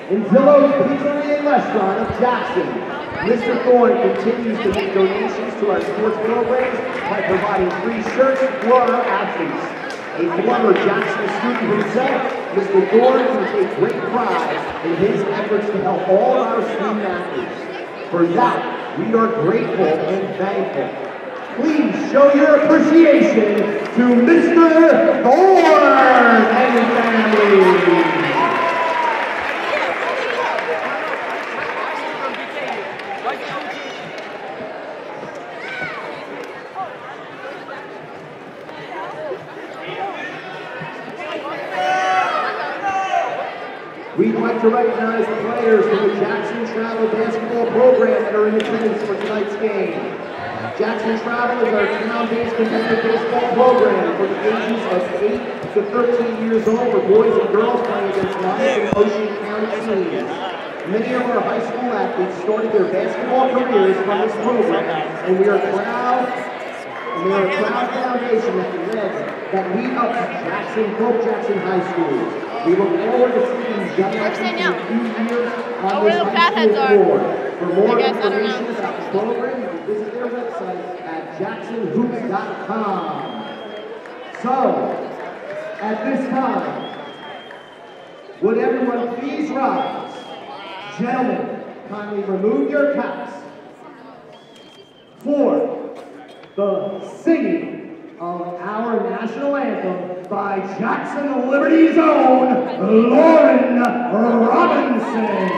In Zillow's Pizzeria and Restaurant of Jackson, Mr. Thorne continues to make donations to our sports programs by providing free shirts for our athletes. A former Jackson student himself, Mr. Thorne can take great pride in his efforts to help all our student athletes. For that, we are grateful and thankful. Please show your appreciation to Mr. Thorne and his family. We'd like to recognize the players from the Jackson Travel basketball program that are in attendance for tonight's game. Jackson Travel is our town-based competitive baseball program for the ages of 8 to 13 years old for boys and girls playing against Monmouth and Ocean County teams. Many of our high school athletes started their basketball careers from this program, and we are proud foundation that lead up to Jackson, Pope Jackson High School. We look forward to seeing these young athletes in a few years on this high school floor. For more information about the program, you can visit their website at jacksonhoops.com. So, at this time, would everyone please rise? Gentlemen, kindly remove your caps for the singing of our national anthem by Jackson Liberty's own Lauren Robinson.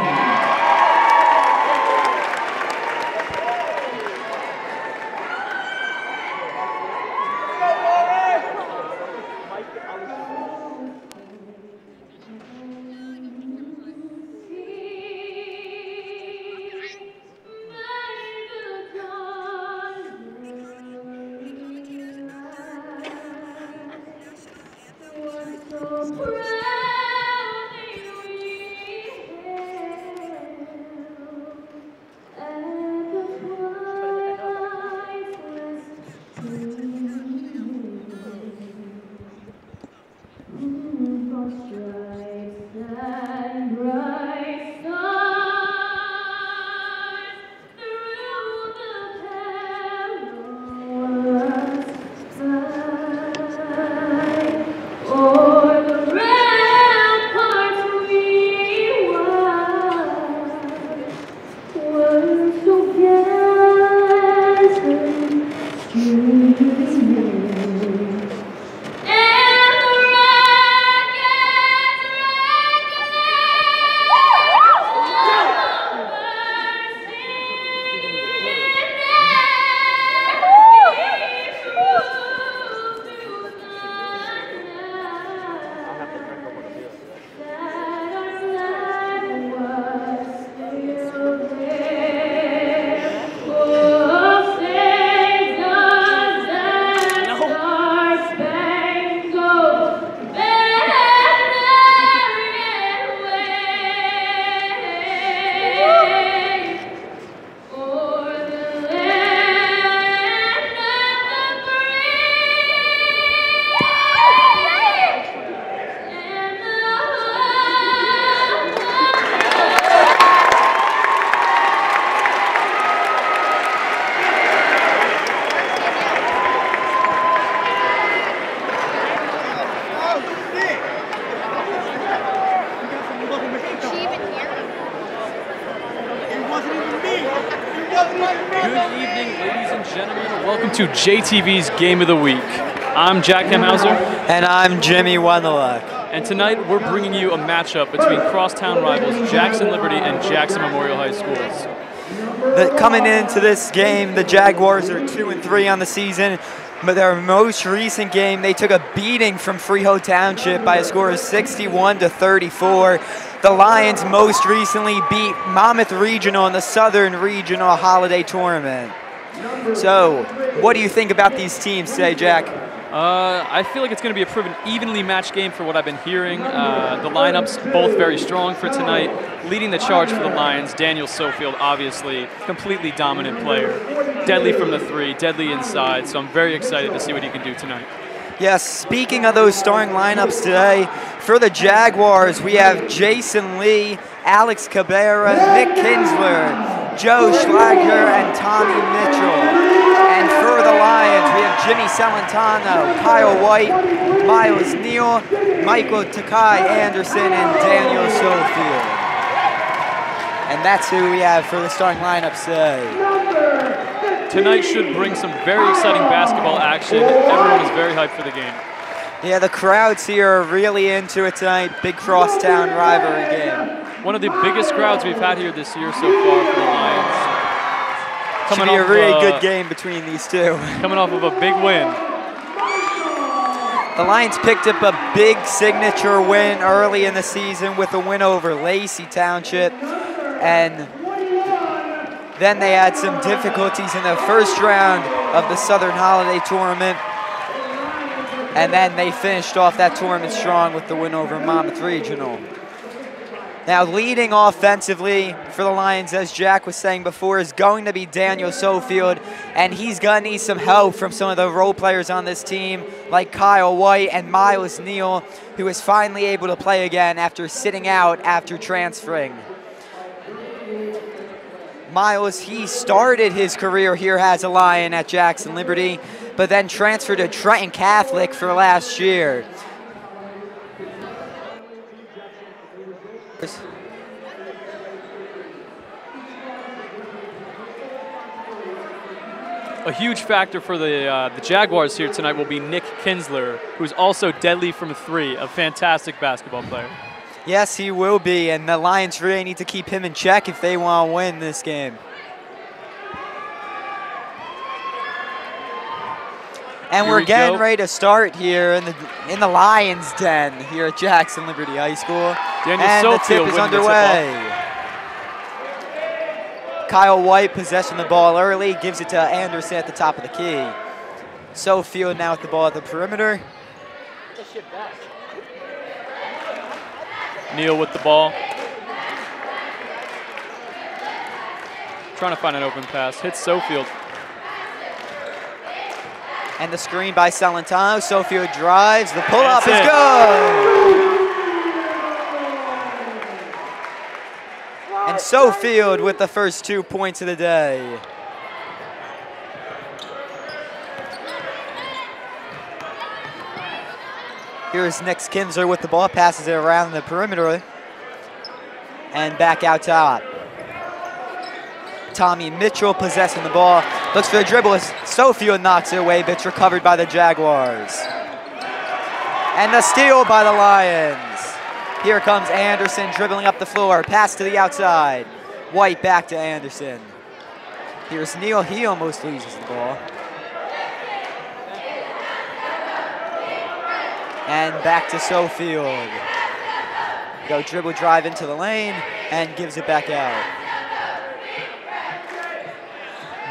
Good evening, ladies and gentlemen. Welcome to JTV's Game of the Week. I'm Jack Hemhauser. And I'm Jimmy Wendelak. And tonight we're bringing you a matchup between crosstown rivals Jackson Liberty and Jackson Memorial High Schools. Coming into this game, the Jaguars are 2-3 on the season, but their most recent game, they took a beating from Freehold Township by a score of 61-34. The Lions most recently beat Monmouth Regional in the Southern Regional Holiday Tournament. So, what do you think about these teams today, Jack? I feel like it's going to be a pretty evenly matched game for what I've been hearing. The lineups both very strong for tonight. Leading the charge for the Lions, Daniel Sofield, obviously completely dominant player. Deadly from the three, deadly inside, so I'm very excited to see what he can do tonight. Yes, speaking of those starting lineups today, for the Jaguars, we have Jason Lee, Alex Cabrera, Nick Kinsler, Joe Schlager, and Tommy Mitchell. And for the Lions, we have Jimmy Celentano, Kyle White, Miles Neal, Michael Takai Anderson, and Daniel Sofield. And that's who we have for the starting lineups today. Tonight should bring some very exciting basketball action. Everyone is very hyped for the game. Yeah, the crowds here are really into it tonight. Big crosstown rivalry game. One of the biggest crowds we've had here this year so far for the Lions. Should be a really good game between these two. Coming off of a big win. The Lions picked up a big signature win early in the season with a win over Lacey Township. And then they had some difficulties in the first round of the Southern Holiday Tournament. And then they finished off that tournament strong with the win over Monmouth Regional. Now leading offensively for the Lions, as Jack was saying before, is going to be Daniel Sofield. And he's going to need some help from some of the role players on this team, like Kyle White and Miles Neal, who is finally able to play again after sitting out after transferring. Miles, he started his career here as a Lion at Jackson Liberty, but then transferred to Trenton Catholic for last year. A huge factor for the Jaguars here tonight will be Nick Kinsler, who's also deadly from 3, a fantastic basketball player. Yes, he will be, and the Lions really need to keep him in check if they want to win this game. And we're getting ready to start here in the Lions' den here at Jackson Liberty High School. And the tip is underway. Kyle White possessing the ball early, gives it to Anderson at the top of the key. Sofield now with the ball at the perimeter. Neal with the ball. Trying to find an open pass. Hits Sofield. And the screen by Celentano. Sofield drives. The pull-up is good. And Sofield with the first 2 points of the day. Here's Nick Kinsler with the ball, passes it around the perimeter and back out top. Tommy Mitchell possessing the ball, looks for the dribble as Sofield knocks it away, but it's recovered by the Jaguars. And the steal by the Lions. Here comes Anderson dribbling up the floor, pass to the outside. White back to Anderson. Here's Neal, he almost loses the ball. And back to Sofield. Go dribble drive into the lane and gives it back out.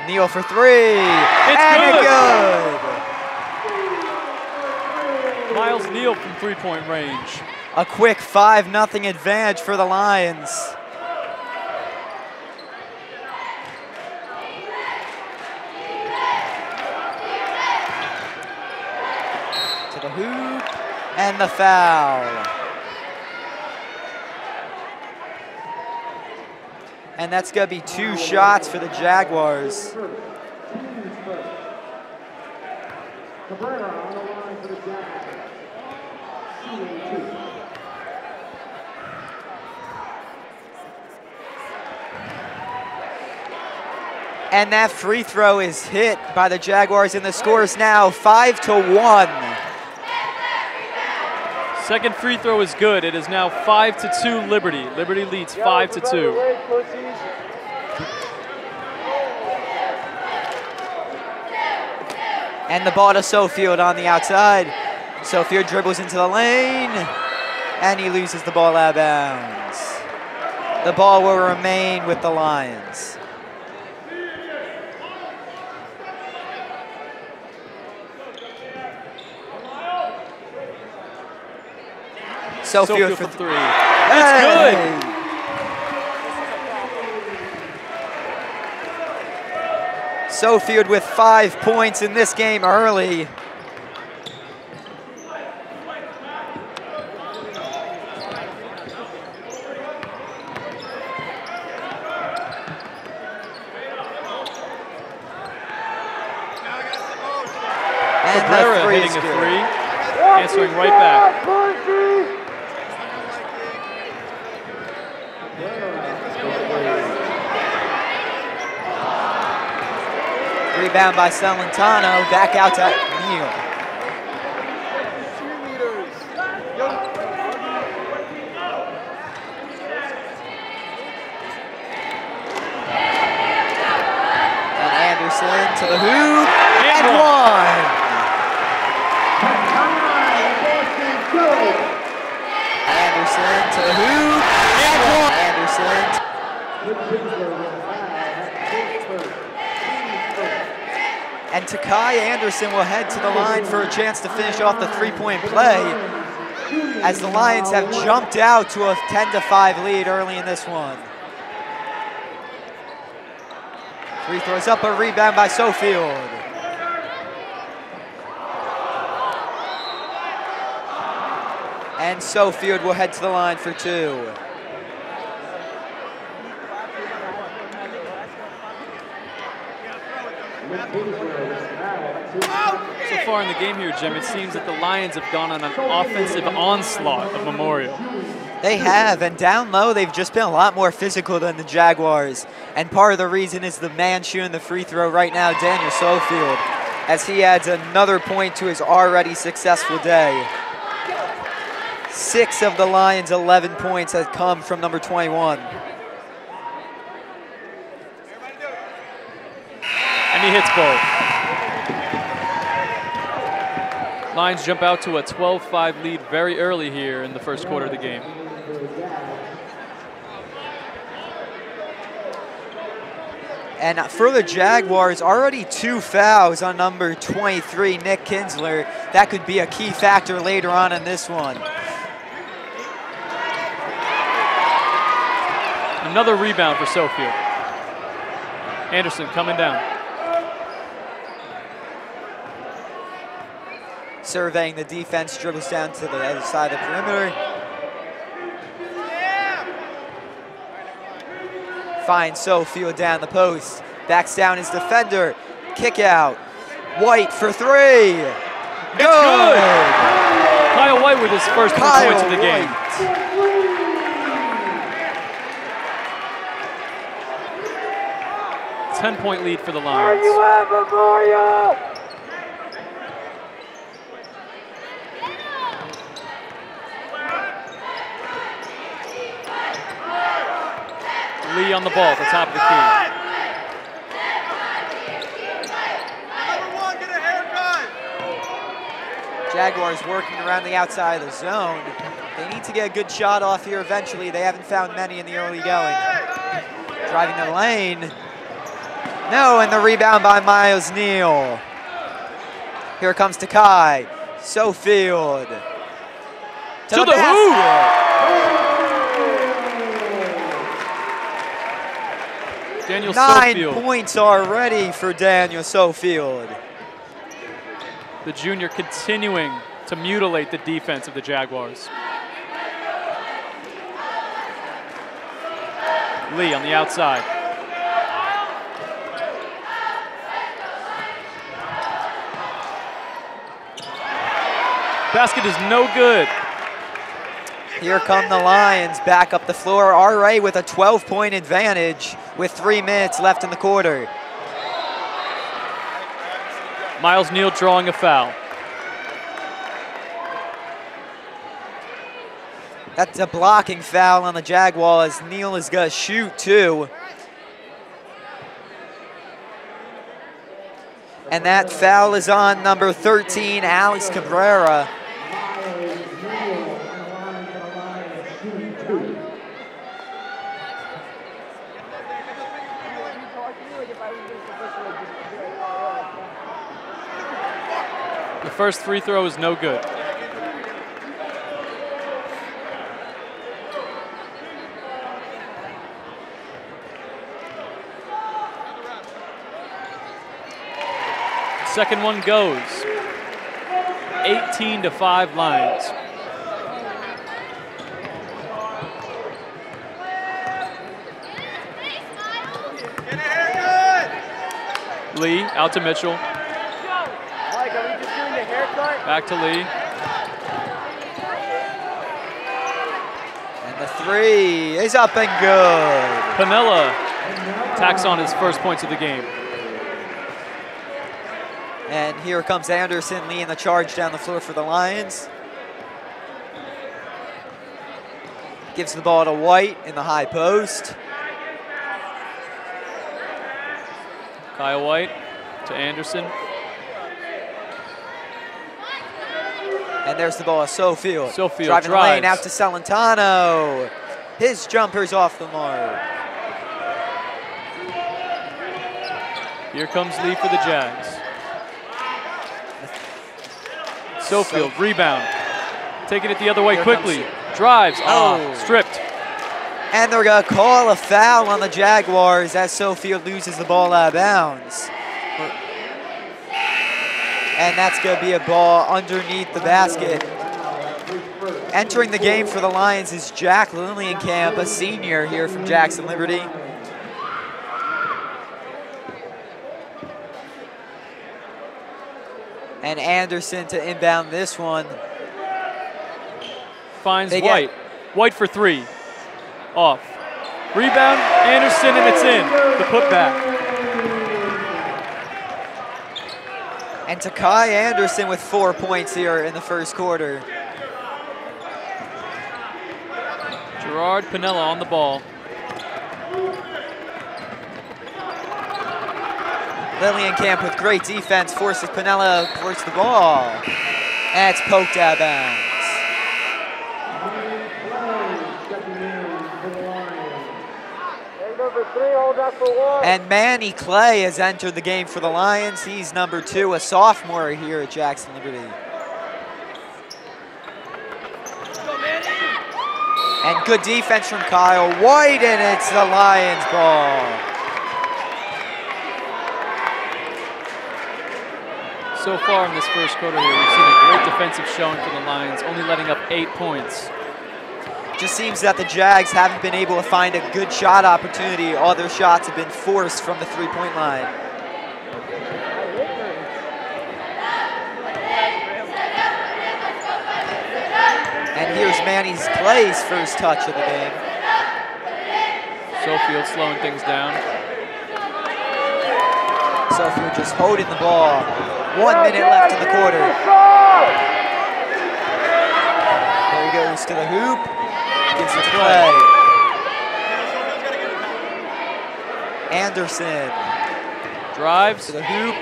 Neal for 3. It's good. Miles Neal from 3-point range. A quick 5-0 advantage for the Lions. To the hoop. And the foul. And that's going to be 2 shots for the Jaguars. And that free throw is hit by the Jaguars, and the score is now 5-1. Second free throw is good. It is now 5-2 Liberty. Liberty leads 5-2. And the ball to Sofield on the outside. Sofield dribbles into the lane, and he loses the ball out of bounds. The ball will remain with the Lions. Sofield for 3. It's good. Sofield with 5 points in this game early. Cabrera three hitting is a good. three, answering right back. Rebound by Celentano, back out to Neal. And Anderson to the hoop, and one. Anderson to the hoop, and one. Anderson. And Takai Anderson will head to the line for a chance to finish off the three-point play as the Lions have jumped out to a 10-5 lead early in this one. Free throws up, a rebound by Sofield. And Sofield will head to the line for two. So far in the game here, Jim, it seems that the Lions have gone on an offensive onslaught of Memorial. They have, and down low, they've just been a lot more physical than the Jaguars. And part of the reason is the man shooting the free throw right now, Daniel Sofield, as he adds another point to his already successful day. 6 of the Lions' 11 points have come from number 21. And he hits both. Lions jump out to a 12-5 lead very early here in the first quarter of the game. And for the Jaguars, already 2 fouls on number 23, Nick Kinsler. That could be a key factor later on in this one. Another rebound for Sofield. Anderson coming down. Surveying the defense, dribbles down to the other side of the perimeter. Finds Sofield down the post. Backs down his defender. Kick out. White for three. Good. Kyle White with his first 2 points of the game. 10-point lead for the Lions. Lee on the ball at the top of the key. Jaguars working around the outside of the zone. They need to get a good shot off here eventually. They haven't found many in the early going. Driving the lane. No, and the rebound by Miles Neal. Here comes Takai. Sofield. To the hoop! Daniel 9 Sofield. points already for Daniel Sofield. The junior continuing to mutilate the defense of the Jaguars. Lee on the outside. Basket is no good. Here come the Lions back up the floor. RA with a 12-point advantage with 3 minutes left in the quarter. Miles Neal drawing a foul. That's a blocking foul on the Jaguar as Neal is going to shoot too. And that foul is on number 13, Alex Cabrera. The first free throw is no good. Second one goes. 18-5 Lions. Lee out to Mitchell. Back to Lee. And the three is up and good. Piniella tacks on his first points of the game. And here comes Anderson leading the charge down the floor for the Lions. Gives the ball to White in the high post. Kyle White to Anderson. And there's the ball, Sofield. Sofield driving the lane drives. out to Celentano. His jumper's off the mark. Here comes Lee for the Jags. Sofield, rebound. Taking it the other way Here quickly. Drives, Oh. stripped. And they're gonna call a foul on the Jaguars as Sofield loses the ball out of bounds. And that's gonna be a ball underneath the basket. Entering the game for the Lions is Jack Lillienkamp, a senior here from Jackson Liberty. And Anderson to inbound this one. Finds They White. White for three. Off. Rebound, Anderson, and it's in. The putback. And Takai Anderson with 4 points here in the first quarter. Gerard Piniella on the ball. Lillienkamp with great defense forces Piniella towards the ball. And it's poked out of bounds. And Manny Clay has entered the game for the Lions. He's number 2, a sophomore here at Jackson Liberty. And good defense from Kyle White, and it's the Lions ball. So far in this first quarter here, we've seen a great defensive showing for the Lions, only letting up 8 points. Just seems that the Jags haven't been able to find a good shot opportunity. All their shots have been forced from the three-point line. And here's Manny Clay's first touch of the game. Sofield slowing things down. Sofield just holding the ball. 1 minute left in the quarter. There he goes to the hoop. Gives it to Clay. Anderson Drives. to the hoop.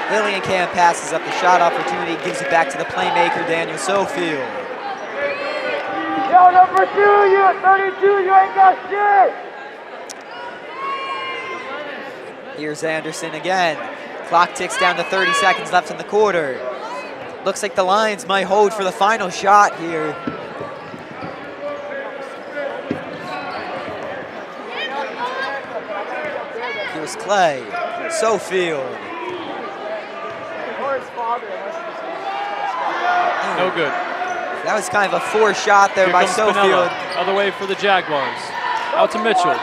Lillienkamp passes up the shot opportunity, gives it back to the playmaker, Daniel Sofield. Yo, number 2, you at 32, you ain't got shit! Here's Anderson again. Clock ticks down to 30 seconds left in the quarter. Looks like the Lions might hold for the final shot here. Here's Clay. Sofield. No good. That was kind of a forced shot there Here by comes Sofield. Piniella. Other way for the Jaguars. Out to Mitchell.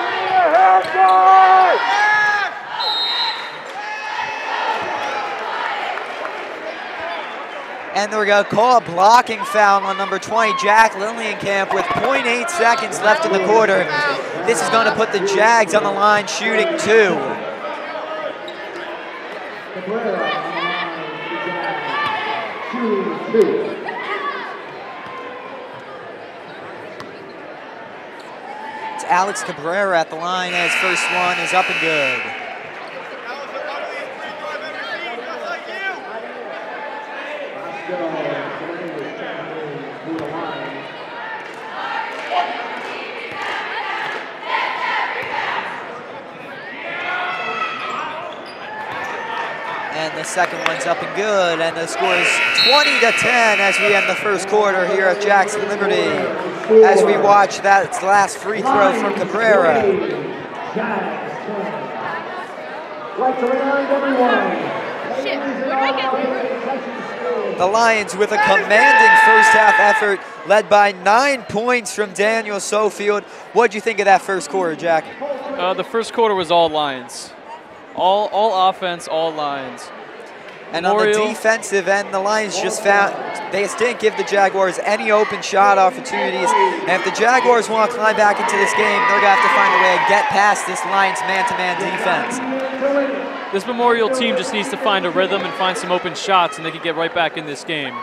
And they're going to call a blocking foul on number 20, Jack Lillienkamp, with 0.8 seconds left in the quarter. This is going to put the Jags on the line shooting 2. It's Alex Cabrera at the line, and his first one is up and good. And the second one's up and good, and the score is 20-10 as we end the first quarter here at Jackson Liberty. As we watch that last free throw from Cabrera. The Lions with a commanding first half effort, led by 9 points from Daniel Sofield. What'd you think of that first quarter, Jack? The first quarter was all Lions. All offense, all Lions. And on the defensive end, the Lions they just didn't give the Jaguars any open shot opportunities. And if the Jaguars want to climb back into this game, they're going to have to find a way to get past this Lions man-to-man defense. This Memorial team just needs to find a rhythm and find some open shots, and they could get right back in this game.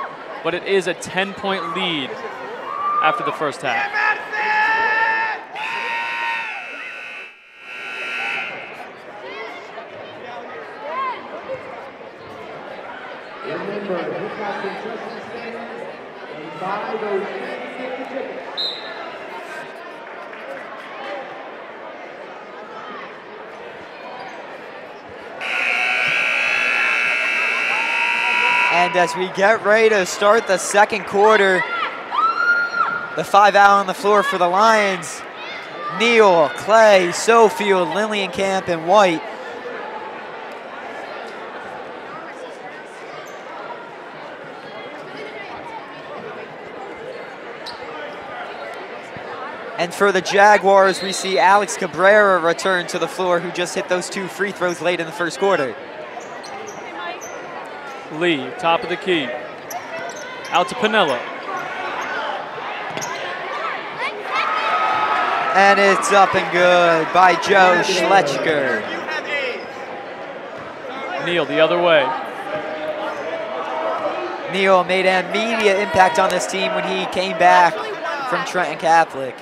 But it is a 10-point lead after the first half. Remember, his got concession stands and buy those tickets. And as we get ready to start the second quarter, the 5 out on the floor for the Lions, Neal, Clay, Sofield, Lillienkamp, and White. And for the Jaguars, we see Alex Cabrera return to the floor, who just hit those 2 free throws late in the first quarter. Lee, top of the key. Out to Piniella. And it's up and good by Joe Schletcher. Neal the other way. Neal made an immediate impact on this team when he came back from Trenton Catholic.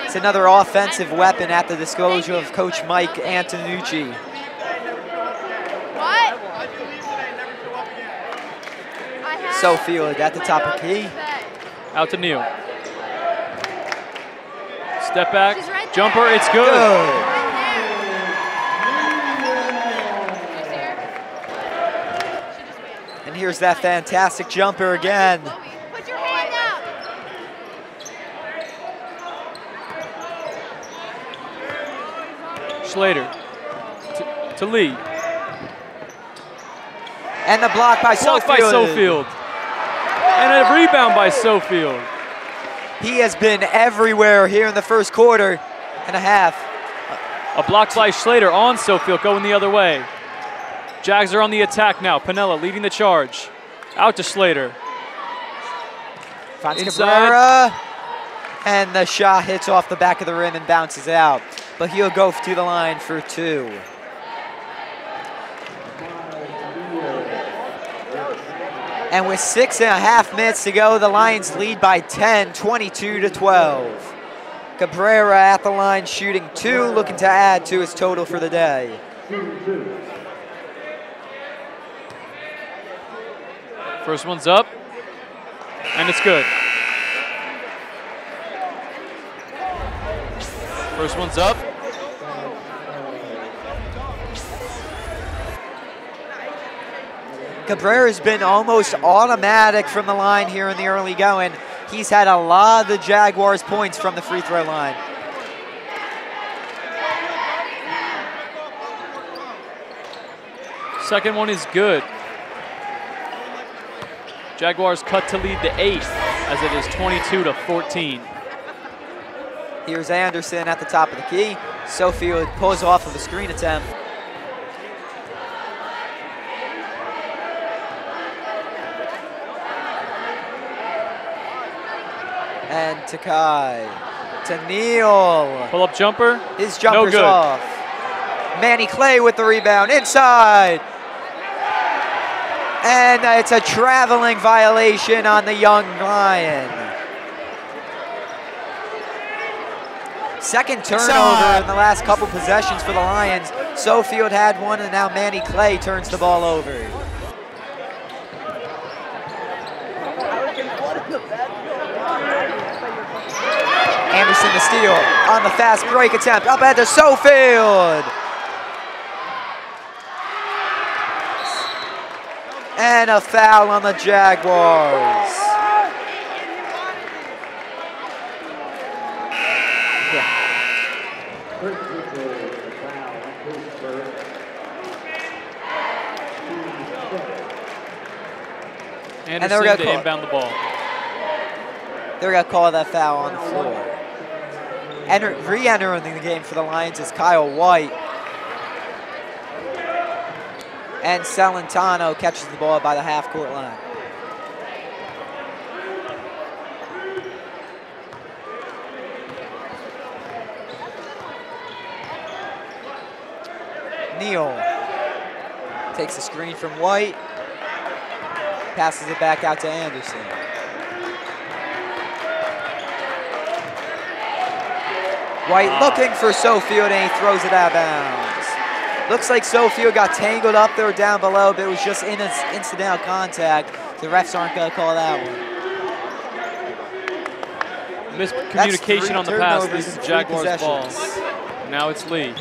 It's another offensive weapon at the disposal of Coach Mike Antonucci. Sofield at the top of key. Out to Neal. Step back, jumper, it's good. And here's that fantastic jumper again. Put your hand out. Slater to Lee. And the block by Sofield. And a rebound by Sofield. He has been everywhere here in the first quarter and a half. A block by Slater on Sofield, going the other way. Jags are on the attack now. Piniella leading the charge. Out to Slater. Finds Cabrera. And the shot hits off the back of the rim and bounces out. But he'll go to the line for 2. And with 6.5 minutes to go, the Lions lead by 10, 22-12. Cabrera at the line shooting 2, looking to add to his total for the day. First one's up, and it's good. First one's up. Cabrera's been almost automatic from the line here in the early going. He's had a lot of the Jaguars' points from the free throw line. Second one is good. Jaguars cut to lead to 8 as it is 22-14. Here's Anderson at the top of the key. Sofield pulls off of a screen attempt. And Takai to Neal. Pull-up jumper. His jumper's no good. off. Manny Clay with the rebound inside. And it's a traveling violation on the young Lion. Second turnover in the last couple possessions for the Lions. Sofield had one, and now Manny Clay turns the ball over. Anderson the steal on the fast break attempt. Up at the Sofield. And a foul on the Jaguars. Anderson to inbound the ball. They're going to call that foul on the floor. Re-entering the game for the Lions is Kyle White. And Salentano catches the ball by the half-court line. Neal takes the screen from White, passes it back out to Anderson. White looking for Sofield, and he throws it out of bounds. Looks like Sofield got tangled up there down below, but it was just incidental contact. The refs aren't going to call that one. Miscommunication on the pass. This is Jaguars' ball. Now it's Lee.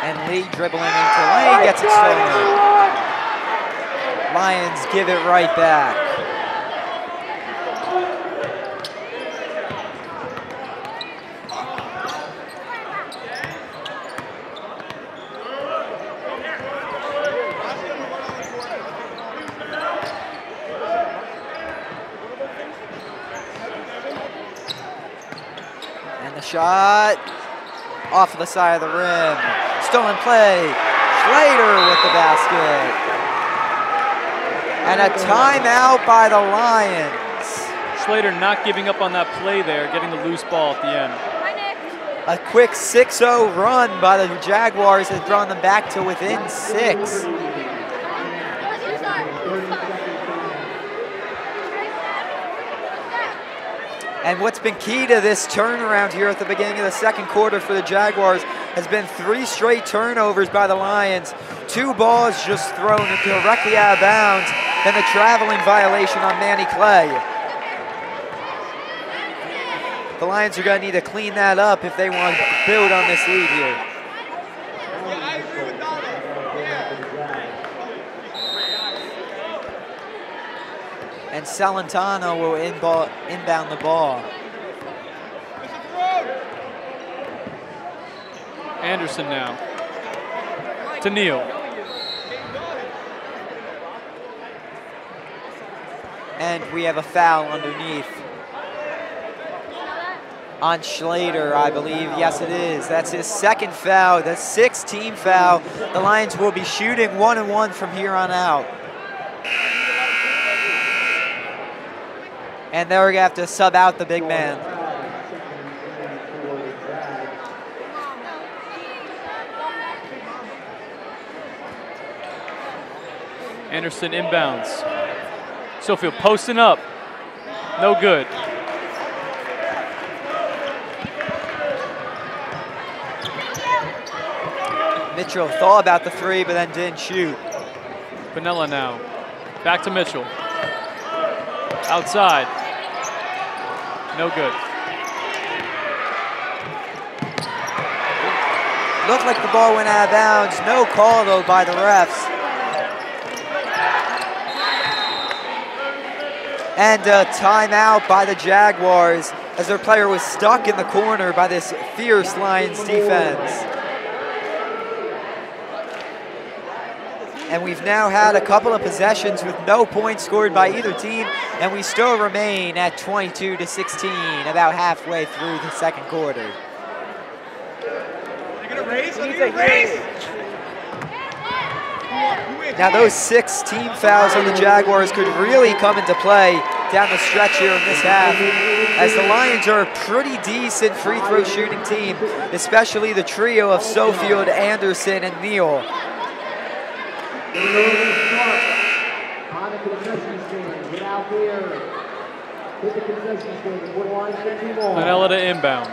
And Lee dribbling into lane, gets it stolen. Lions give it right back. And the shot off the side of the rim. Stolen play. Schlater with the basket. And a timeout by the Lions. Schlater not giving up on that play there, getting the loose ball at the end. A quick 6-0 run by the Jaguars has drawn them back to within 6. And what's been key to this turnaround here at the beginning of the second quarter for the Jaguars has been 3 straight turnovers by the Lions. 2 balls just thrown directly out of bounds, then the traveling violation on Manny Clay. The Lions are going to need to clean that up if they want to build on this lead here. And Salentano will inbound the ball. Anderson now to Neal. And we have a foul underneath on Schlater, I believe. Yes, it is. That's his second foul, the 6th team foul. The Lions will be shooting 1-1 from here on out. And they're going to have to sub out the big man. Anderson inbounds. Sofield posting up. No good. Mitchell thought about the 3, but then didn't shoot. Piniella now. Back to Mitchell. Outside. No good. Looked like the ball went out of bounds. No call, though, by the refs. And a timeout by the Jaguars as their player was stuck in the corner by this fierce Lions defense. And we've now had a couple of possessions with no points scored by either team, and we still remain at 22-16, about halfway through the second quarter. Now those 6 team fouls on the Jaguars could really come into play down the stretch here in this half, as the Lions are a pretty decent free throw shooting team, especially the trio of Sofield, Anderson, and Neal. On the concession stand, get out there. Hit the concession stand, put a line 50 more. Piniella to inbound.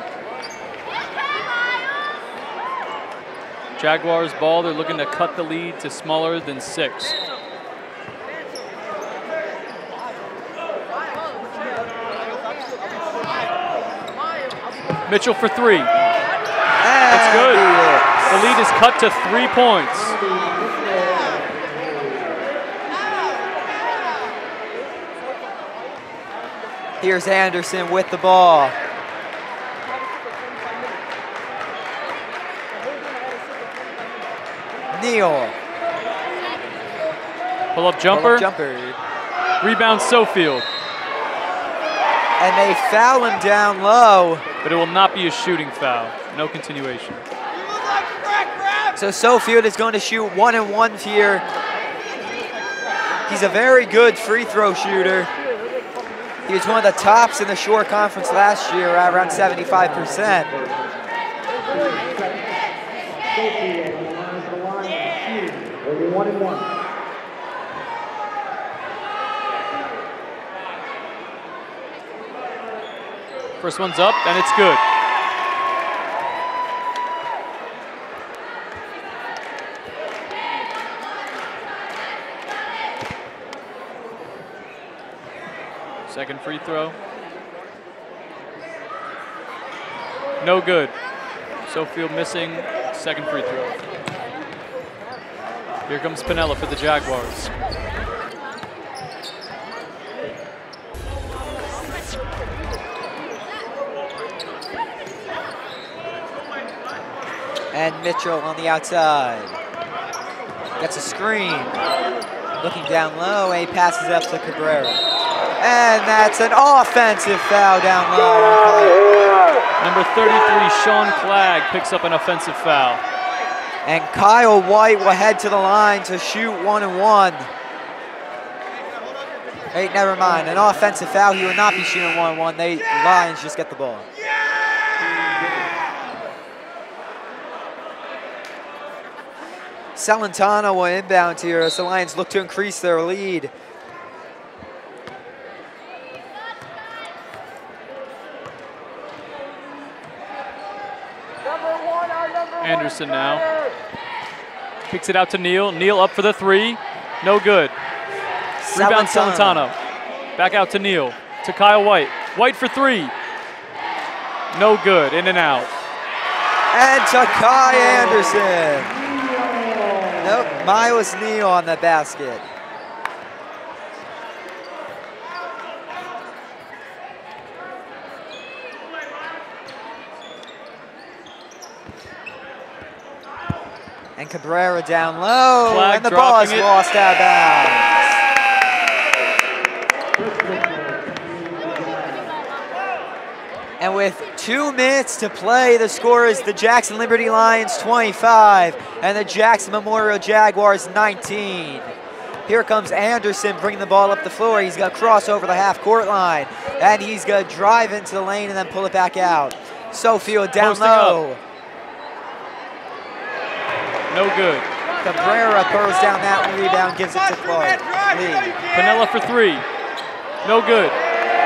Jaguars ball, they're looking to cut the lead to smaller than 6. Mitchell for 3. That's good. The lead is cut to 3 points. Here's Anderson with the ball. Neal Pull-up jumper. Jumper. Rebound Sofield. And they foul him down low. But it will not be a shooting foul. No continuation. So Sofield is going to shoot 1 and 1 here. He's a very good free throw shooter. He was one of the tops in the Shore Conference last year, at around 75%. First one's up, and it's good. Second free throw. No good. Sofield missing second free throw. Here comes Piniella for the Jaguars. And Mitchell on the outside. Gets a screen. Looking down low, and he passes up to Cabrera. And that's an offensive foul down low. Number 33, Sean Flagg, picks up an offensive foul. And Kyle White will head to the line to shoot 1 and 1. Hey, never mind. An offensive foul. He will not be shooting 1 and 1. The Lions just get the ball. Salentano will inbound here as the Lions look to increase their lead. Anderson now. Kicks it out to Neal. Neal up for the 3. No good. Rebound Salentano. Back out to Neal. To Kyle White. White for 3. No good. In and out. And to Kai Anderson. Nope, Miles Neal on the basket. And Cabrera down low, Flag and the ball is dropping it. lost out of bounds. And with 2 minutes to play, the score is the Jackson Liberty Lions 25 and the Jackson Memorial Jaguars 19. Here comes Anderson bringing the ball up the floor. He's going to cross over the half-court line, and he's going to drive into the lane and then pull it back out. Sofield down Posting low. up. No good. Cabrera throws down that rebound, gives it to Clark. Lee. Piniella for 3. No good.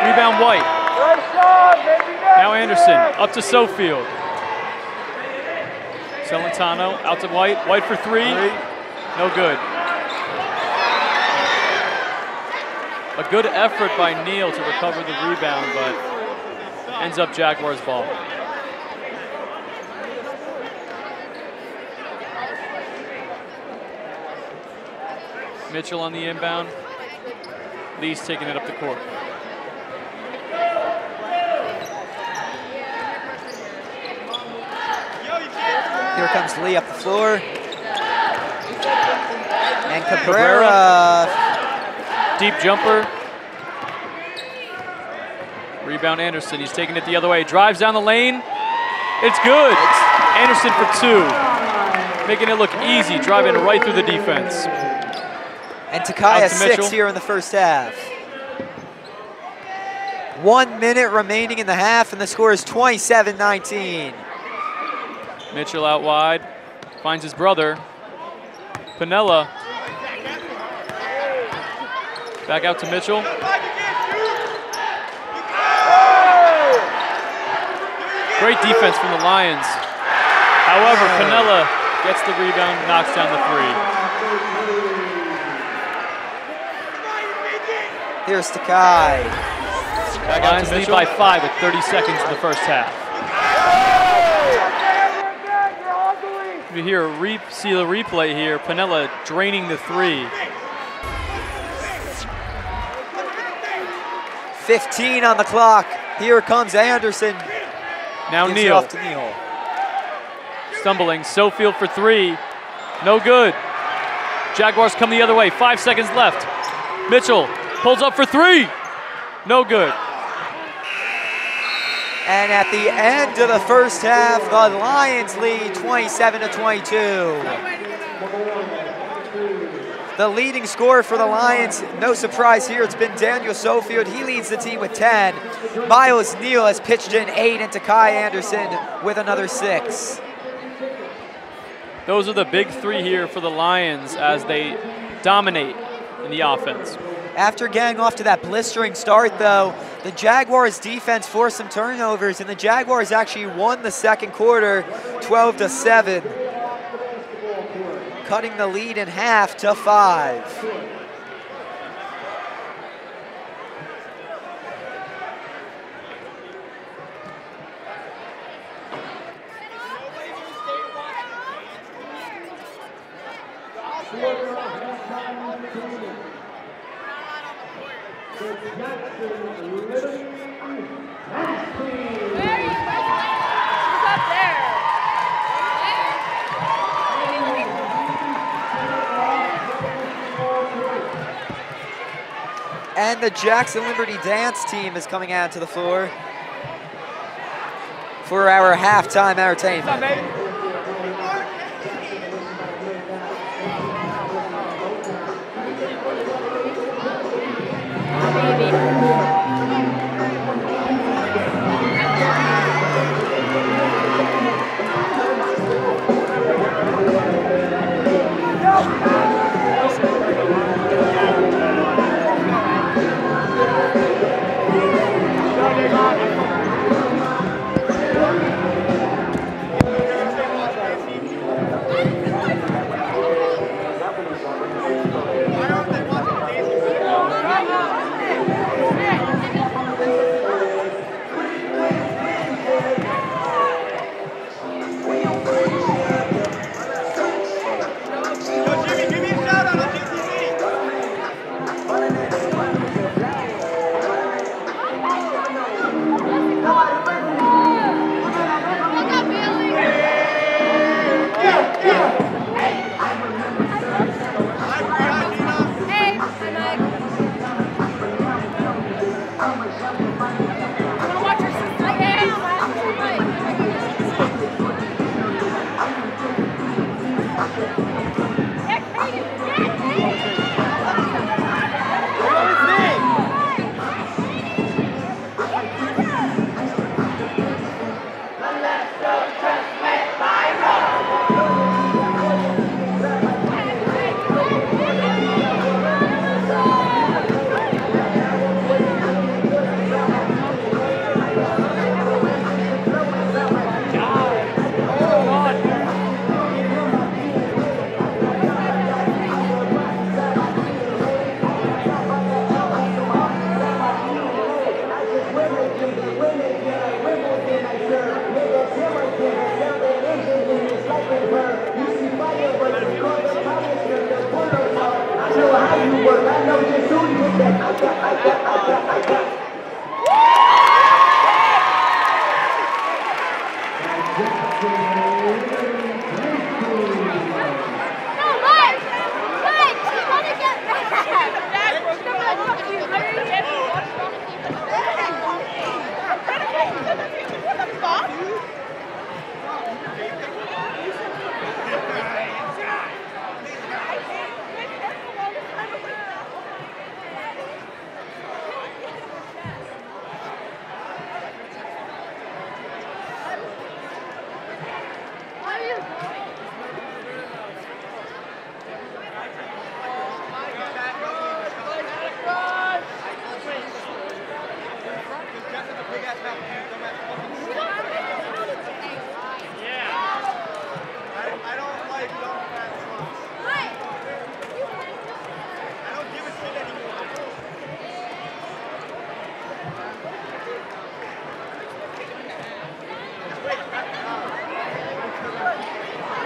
Rebound White. Now Anderson up to Sofield. Celentano out to White. White for 3. No good. A good effort by Neal to recover the rebound, but ends up Jaguars ball. Mitchell on the inbound. Lee's taking it up the court. Here comes Lee up the floor. And Cabrera. Deep jumper. Rebound Anderson. He's taking it the other way. Drives down the lane. It's good. Anderson for 2. Making it look easy. Driving right through the defense. And Takaya Out to 6 Mitchell. here in the first half. 1 minute remaining in the half, and the score is 27-19. Mitchell out wide. Finds his brother. Piniella. Back out to Mitchell. Great defense from the Lions. However, Piniella gets the rebound, knocks down the 3. Here's Takai. Lions lead by 5 with 30 seconds in the first half. You see the replay here. Piniella draining the 3. 15 on the clock. Here comes Anderson. Now Gives it Neal. off to Neal. Stumbling. Sofield for 3. No good. Jaguars come the other way. 5 seconds left. Mitchell pulls up for 3. No good. And at the end of the first half, the Lions lead 27-22. The leading scorer for the Lions, no surprise here, it's been Daniel Sofield. He leads the team with 10. Miles Neal has pitched in 8, and Takai Anderson with another 6. Those are the big 3 here for the Lions as they dominate in the offense. After getting off to that blistering start, though, the Jaguars defense forced some turnovers, and the Jaguars actually won the second quarter 12-7, cutting the lead in half to 5. And the Jackson Liberty dance team is coming out to the floor for our halftime entertainment.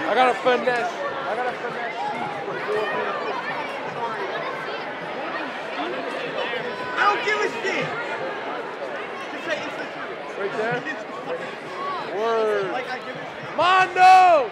I got a finesse seat for 4 people. I don't give a shit. Just say institute. Right there? Word. Like I give a shit. Mondo!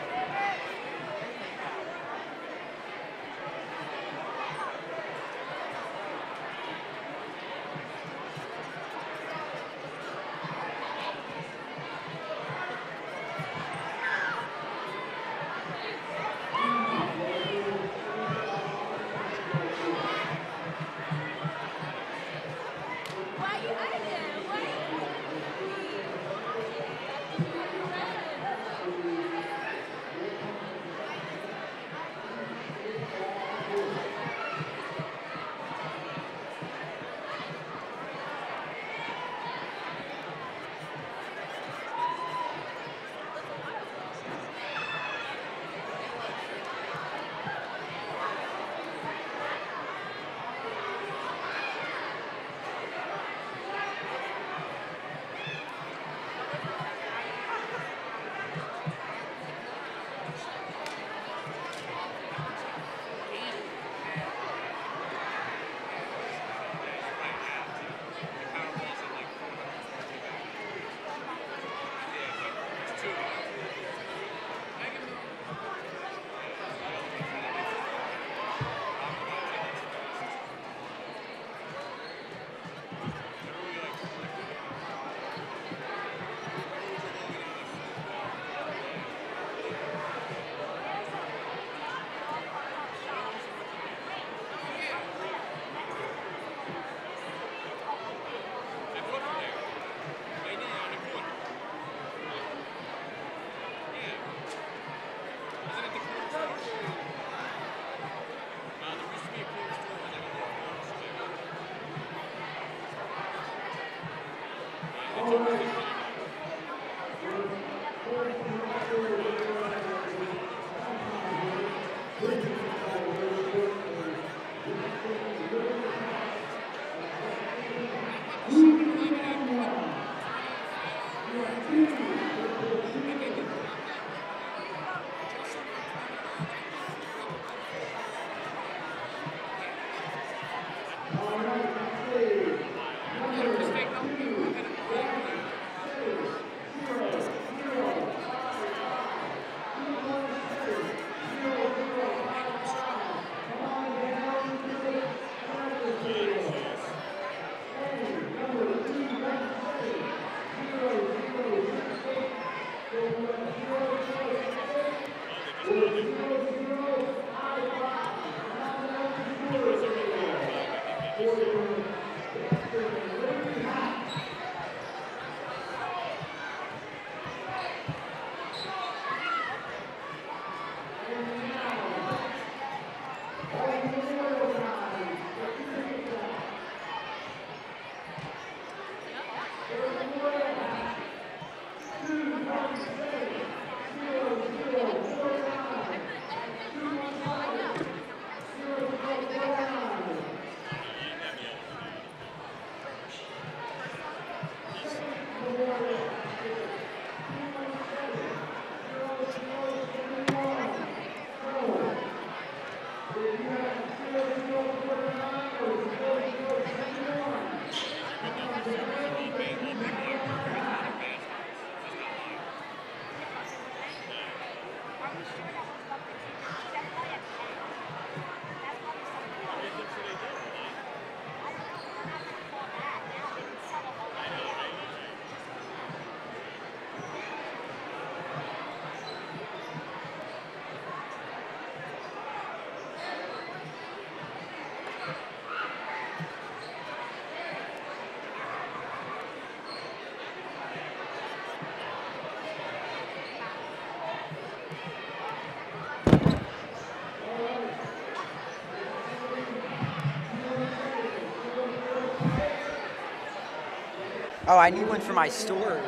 Oh, I need one for my store.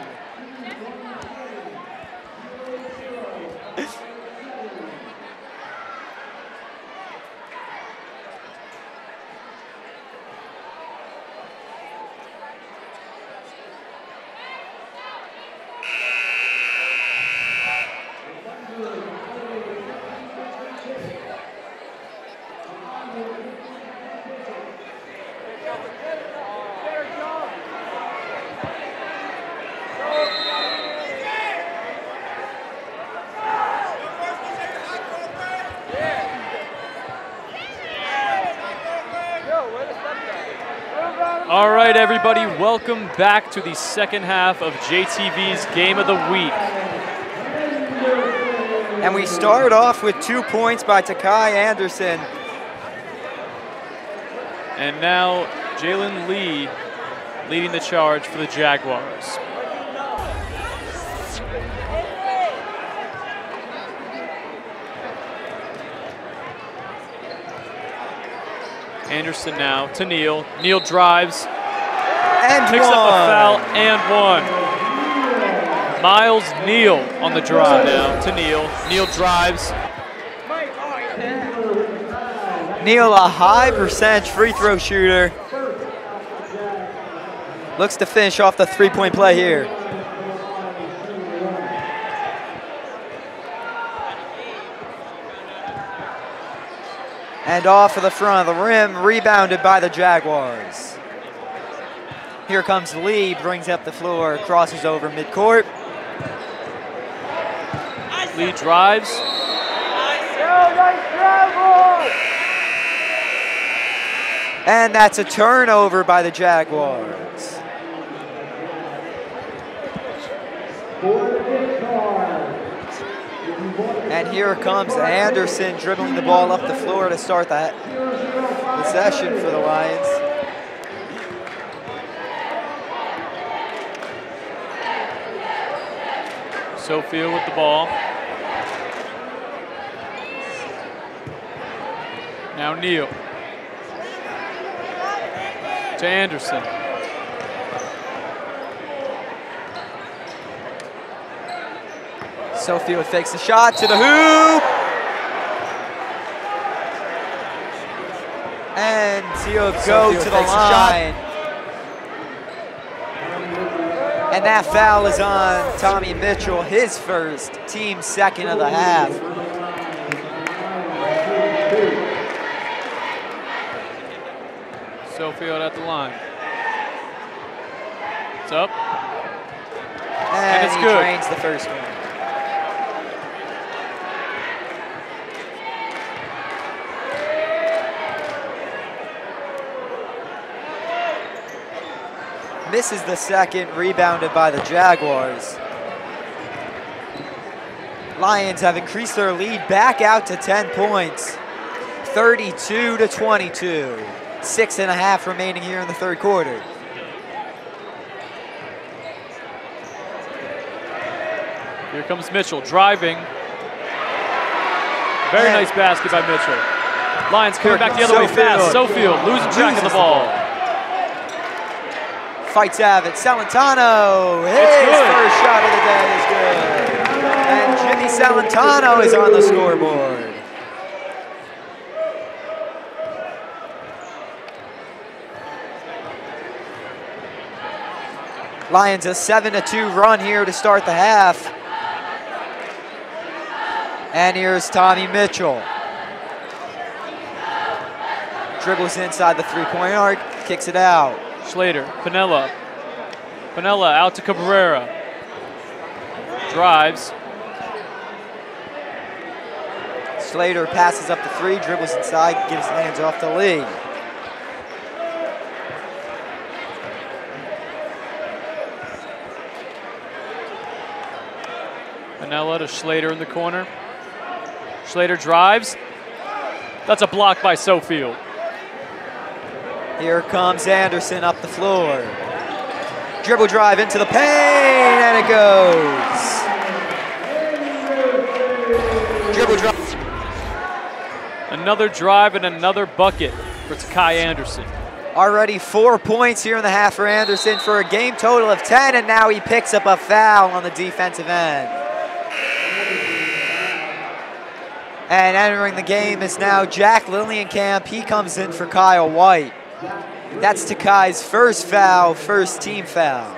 All right, everybody, welcome back to the second half of JTV's Game of the Week. And we start off with 2 points by Takai Anderson. And now Jalen Lee leading the charge for the Jaguars. Anderson now to Neal. Neal drives. And picks up a foul and one. Miles Neal on the drive now to Neal. Neal drives. Neal, a high percentage free throw shooter. Looks to finish off the three-point play here. And off of the front of the rim, rebounded by the Jaguars. Here comes Lee, brings up the floor, crosses over midcourt. Lee drives. And that's a turnover by the Jaguars. And here comes Anderson dribbling the ball up the floor to start that possession for the Lions. Sophia with the ball. Now Neal. To Anderson. Sophia fakes the shot to the hoop. And he'll go to the line. And that foul is on Tommy Mitchell, his first, team second of the half. Sofield at the line. It's up. And it's he good. drains the first one. Misses the second, rebounded by the Jaguars. Lions have increased their lead back out to 10 points. 32-22. 6.5 remaining here in the third quarter. Here comes Mitchell driving. Very nice basket by Mitchell. Lions coming back the other way fast. Sofield losing track of the ball. Fights Abbott. Celentano, his first shot of the day is good. And Jimmy Celentano is on the scoreboard. Lions a 7-2 run here to start the half. And here's Tommy Mitchell. Dribbles inside the three-point arc, kicks it out. Schlater, Pinella. Pinella out to Cabrera. Drives. Schlater passes up the three, dribbles inside, gives hands off to Lee. Pinella to Schlater in the corner. Schlater drives. That's a block by Sofield. Here comes Anderson up the floor. Dribble drive into the paint, and it goes. Dribble drive. Another drive and another bucket for Takai Anderson. Already 4 points here in the half for Anderson for a game total of 10, and now he picks up a foul on the defensive end. And entering the game is now Jack Lillienkamp. He comes in for Kyle White. That's Takai's first foul, first team foul.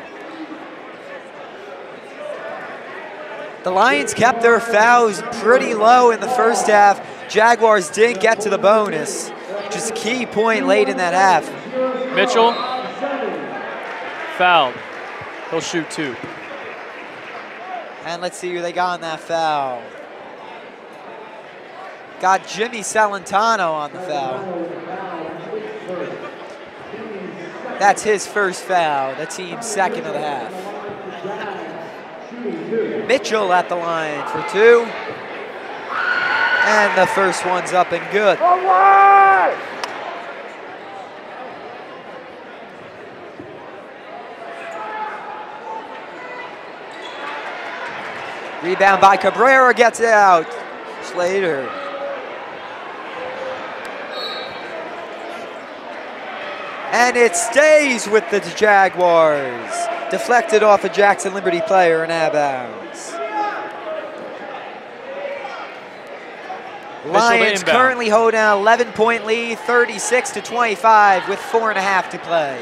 The Lions kept their fouls pretty low in the first half. Jaguars didn't get to the bonus, which is a key point late in that half. Mitchell, fouled. He'll shoot two. And let's see who they got on that foul. Got Jimmy Celentano on the foul. That's his first foul, the team's second of the half. Mitchell at the line for two. And the first one's up and good. Rebound by Cabrera, gets it out. Schlater. And it stays with the Jaguars. Deflected off a Jackson Liberty player and out of bounds. Lions currently holding an 11-point lead, 36-25 with 4.5 to play.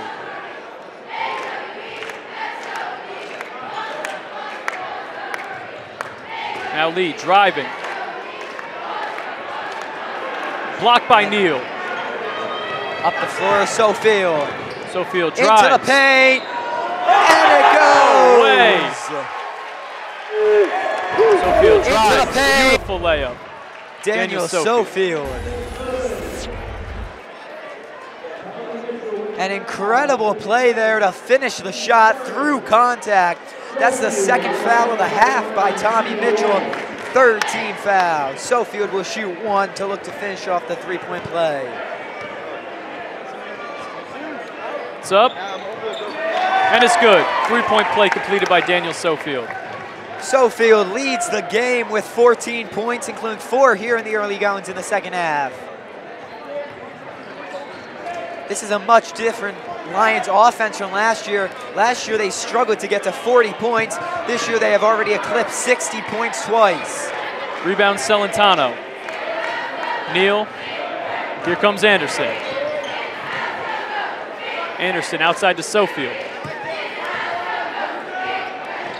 Now Lee driving. Blocked by Neal. Up the floor, Sofield. Sofield drives. Into the paint, and it goes. Away. Sofield drives. Into the paint. Beautiful layup. Daniel Sofield. An incredible play there to finish the shot through contact. That's the second foul of the half by Tommy Mitchell. Third team foul. Sofield will shoot one to look to finish off the three-point play. It's up. And it's good. Three-point play completed by Daniel Sofield. Sofield leads the game with 14 points, including 4 here in the early goings in the second half. This is a much different Lions offense from last year. Last year they struggled to get to 40 points. This year they have already eclipsed 60 points twice. Rebound Celentano. Neal. Here comes Anderson. Anderson outside to Sofield.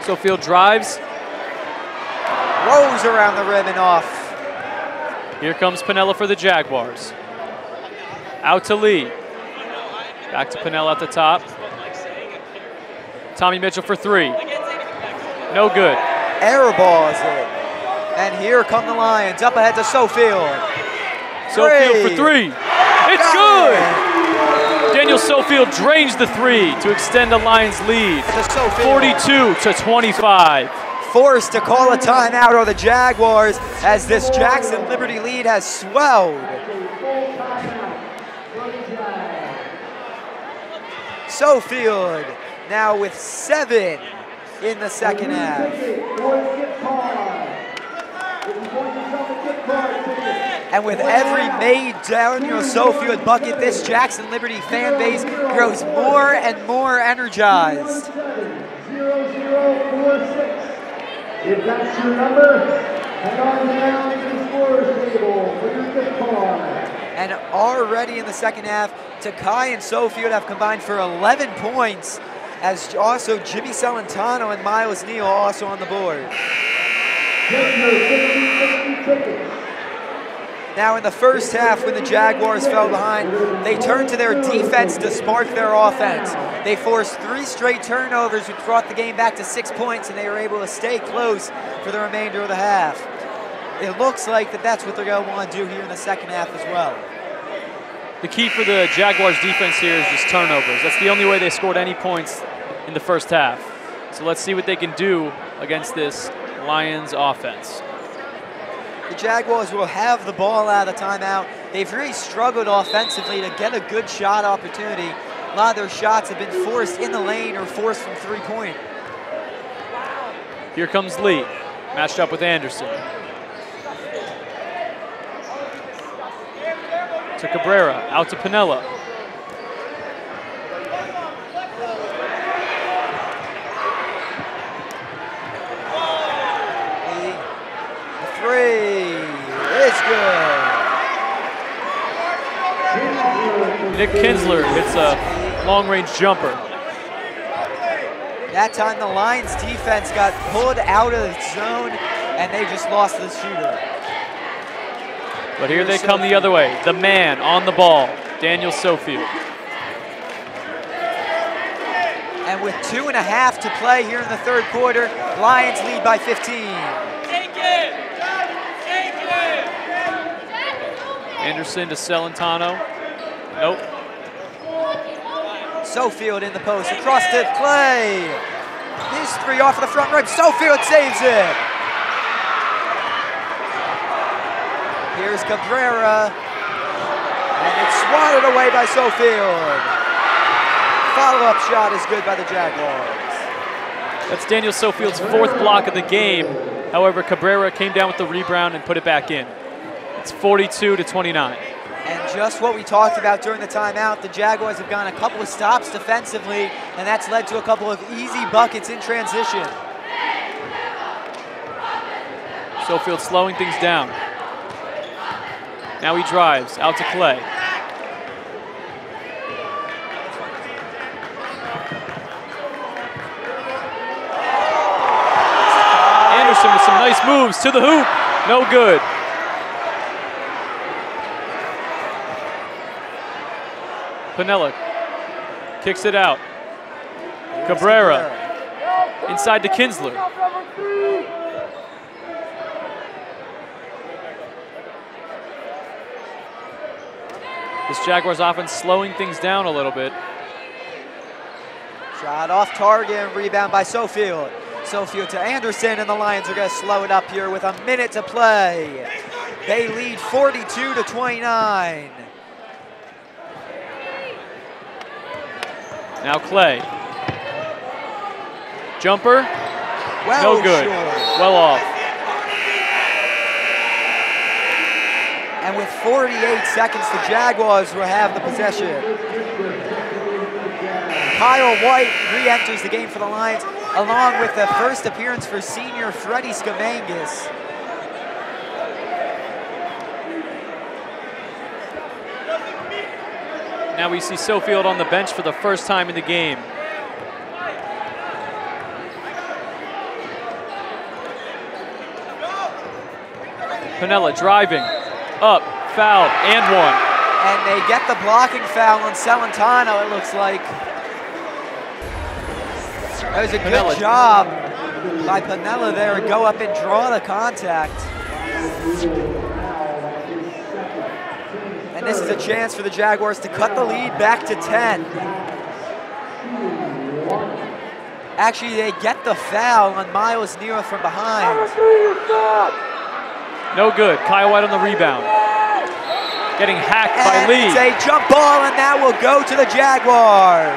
Sofield drives. Rolls around the rim and off. Here comes Piniella for the Jaguars. Out to Lee. Back to Piniella at the top. Tommy Mitchell for three. No good. Air balls it. And here come the Lions, up ahead to Sofield. Sofield for three. It's good! Daniel Sofield drains the three to extend the Lions lead. 42-25. Forced to call a timeout or the Jaguars as this Jackson Liberty lead has swelled. Sofield now with 7 in the second half. And with every made Daniel Sofield bucket, this Jackson Liberty fan base grows more and more energized. 0046. If that's your number, head on down to the scorer's table for your gift card. And already in the second half, Takai and Sofield have combined for 11 points, as also Jimmy Celentano and Miles Neal also on the board. Now in the first half, when the Jaguars fell behind, they turned to their defense to spark their offense. They forced 3 straight turnovers, which brought the game back to 6 points, and they were able to stay close for the remainder of the half. It looks like that's what they're going to want to do here in the second half as well. The key for the Jaguars defense here is just turnovers. That's the only way they scored any points in the first half. So let's see what they can do against this Lions offense. The Jaguars will have the ball out of the timeout. They've really struggled offensively to get a good shot opportunity. A lot of their shots have been forced in the lane or forced from three-point. Here comes Lee, matched up with Anderson. To Cabrera, out to Piniella. The three is good. Nick Kinsler hits a long-range jumper. That time the Lions defense got pulled out of the zone and they just lost the shooter. But here they come the other way. The man on the ball, Daniel Sofield. And with 2.5 to play here in the third quarter, Lions lead by 15. Take it! Take it! Anderson to Celentano. Nope. Sofield in the post, across to Clay. His three off of the front rim, Sofield saves it. Here's Cabrera, and it's swatted away by Sofield. Follow-up shot is good by the Jaguars. That's Daniel Sofield's 4th block of the game. However, Cabrera came down with the rebound and put it back in. It's 42-29. And just what we talked about during the timeout, the Jaguars have gotten a couple of stops defensively, and that's led to a couple of easy buckets in transition. Sofield slowing things down. Now he drives out to Clay. Anderson with some nice moves to the hoop. No good. Piniella kicks it out. Cabrera inside to Kinsler. This Jaguars offense slowing things down a little bit. Shot off target and rebound by Sofield. Sofield to Anderson, and the Lions are going to slow it up here with a minute to play. They lead 42-29. Now Clay. Jumper. Well no good. Short. Well off. And with 48 seconds, the Jaguars will have the possession. Kyle White re-enters the game for the Lions, along with the first appearance for senior Freddie Skamangas. Now we see Sofield on the bench for the first time in the game. Pinella driving, up, foul, and one. And they get the blocking foul on Celentano, it looks like. That was a Pinella. good job by Pinella there to go up and draw the contact. And this is a chance for the Jaguars to cut the lead back to 10. Actually, they get the foul on Miles Neal from behind. No good. Kyle White on the rebound. Getting hacked by And Lee. it's a jump ball, and that will go to the Jaguars.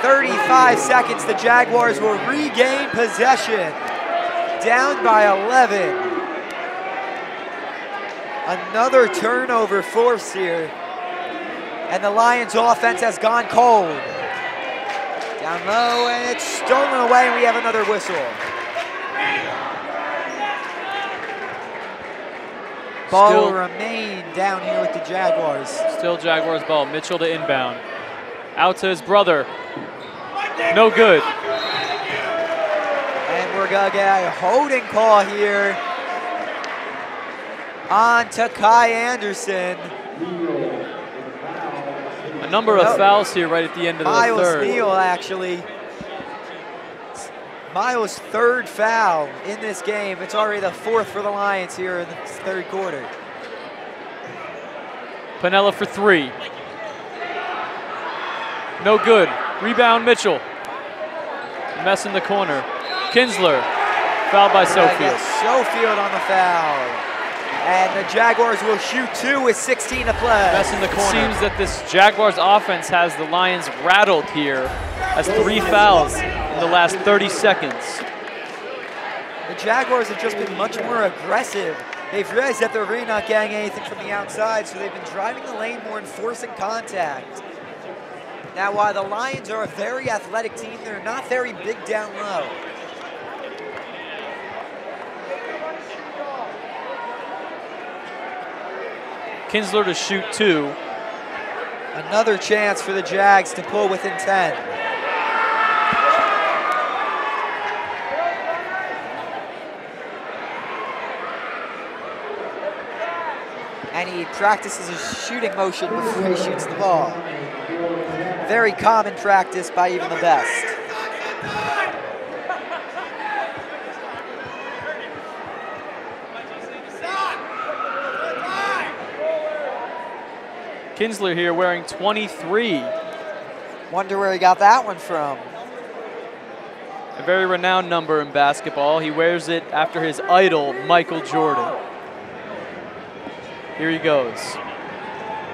35 seconds, the Jaguars will regain possession. Down by 11. Another turnover force here. And the Lions offense has gone cold. Down low, and it's stolen away, and we have another whistle. Ball will remain down here with the Jaguars. Still Jaguars ball. Mitchell to inbound. Out to his brother. No good. And we're gonna get a holding call here on to Kai Anderson. A number of fouls here right at the end of the Miles third. Neal, actually. Miles' third foul in this game. It's already the fourth for the Lions here in the third quarter. Pinella for three. No good. Rebound Mitchell. Mess in the corner. Kinsler. Fouled by Sofield. Sofield on the foul. And the Jaguars will shoot two with 16 to play. Mess in the corner. It seems that this Jaguars offense has the Lions rattled here as 3 fouls in the last 30 seconds. The Jaguars have just been much more aggressive. They've realized that they're really not getting anything from the outside, so they've been driving the lane more and forcing contact. Now, while the Lions are a very athletic team, they're not very big down low. Kinsler to shoot 2. Another chance for the Jags to pull within 10. And he practices his shooting motion before he shoots the ball. Very common practice by even the best. Kinsler here wearing 23. Wonder where he got that one from. A very renowned number in basketball. He wears it after his idol, Michael Jordan. Here he goes.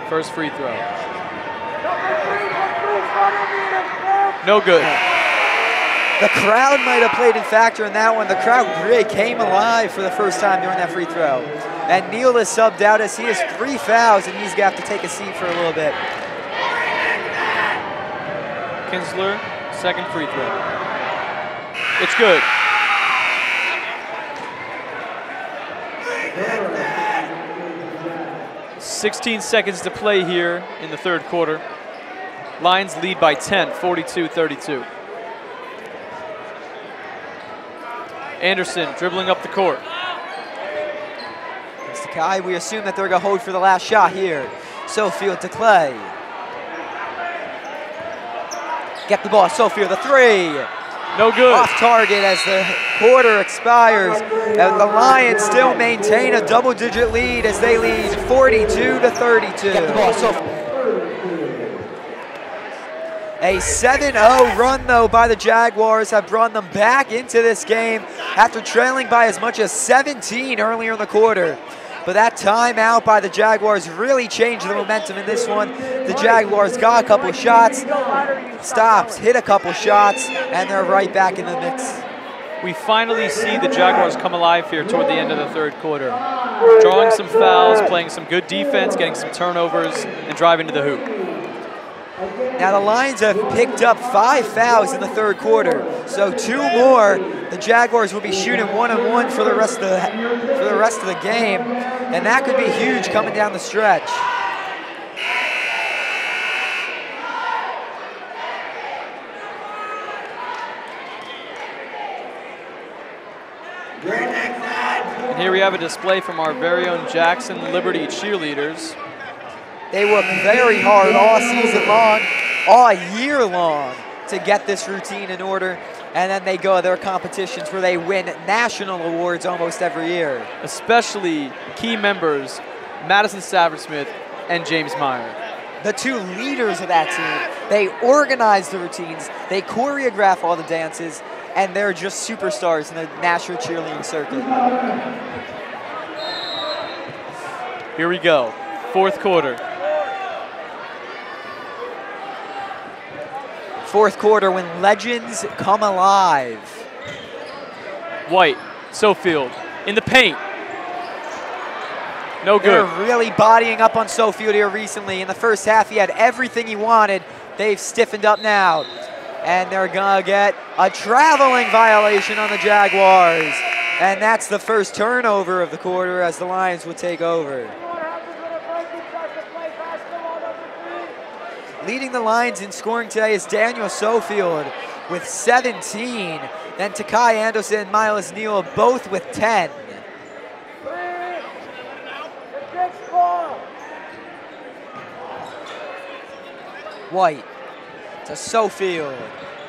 First free throw. No good. The crowd might have played in factor in that one. The crowd really came alive for the first time during that free throw. And Neal is subbed out as he has 3 fouls, and he's going to have to take a seat for a little bit. Kinsler, second free throw. It's good. .16 seconds to play here in the third quarter. Lions lead by 10, 42-32. Anderson dribbling up the court. It's the guy we assume that they're going to hold for the last shot here. Sofield to Clay. Get the ball, Sofield, the 3. No good. Off target as the quarter expires. And the Lions still maintain a double-digit lead as they lead 42-32. Get the ball, Sofield. A 7-0 run, though, by the Jaguars have brought them back into this game after trailing by as much as 17 earlier in the quarter. But that timeout by the Jaguars really changed the momentum in this one. The Jaguars got a couple shots, stops, hit a couple shots, and they're right back in the mix. We finally see the Jaguars come alive here toward the end of the third quarter. Drawing some fouls, playing some good defense, getting some turnovers, and driving to the hoop. Now the Lions have picked up 5 fouls in the third quarter, so 2 more. The Jaguars will be shooting 1-on-1 for the rest of the game, and that could be huge coming down the stretch. And here we have a display from our very own Jackson Liberty cheerleaders. They work very hard all season long, all year long, to get this routine in order. And then they go to their competitions where they win national awards almost every year. Especially key members, Madison Saversmith and James Meyer. The two leaders of that team, they organize the routines, they choreograph all the dances, and they're just superstars in the national cheerleading circuit. Here we go, fourth quarter. Fourth quarter when legends come alive. White, Sofield, in the paint. No good. They're really bodying up on Sofield here recently. In the first half, he had everything he wanted. They've stiffened up now. And they're gonna get a traveling violation on the Jaguars. And that's the first turnover of the quarter as the Lions will take over. Leading the Lions in scoring today is Daniel Sofield with 17. Then Takai Anderson and Miles Neal both with 10. White to Sofield.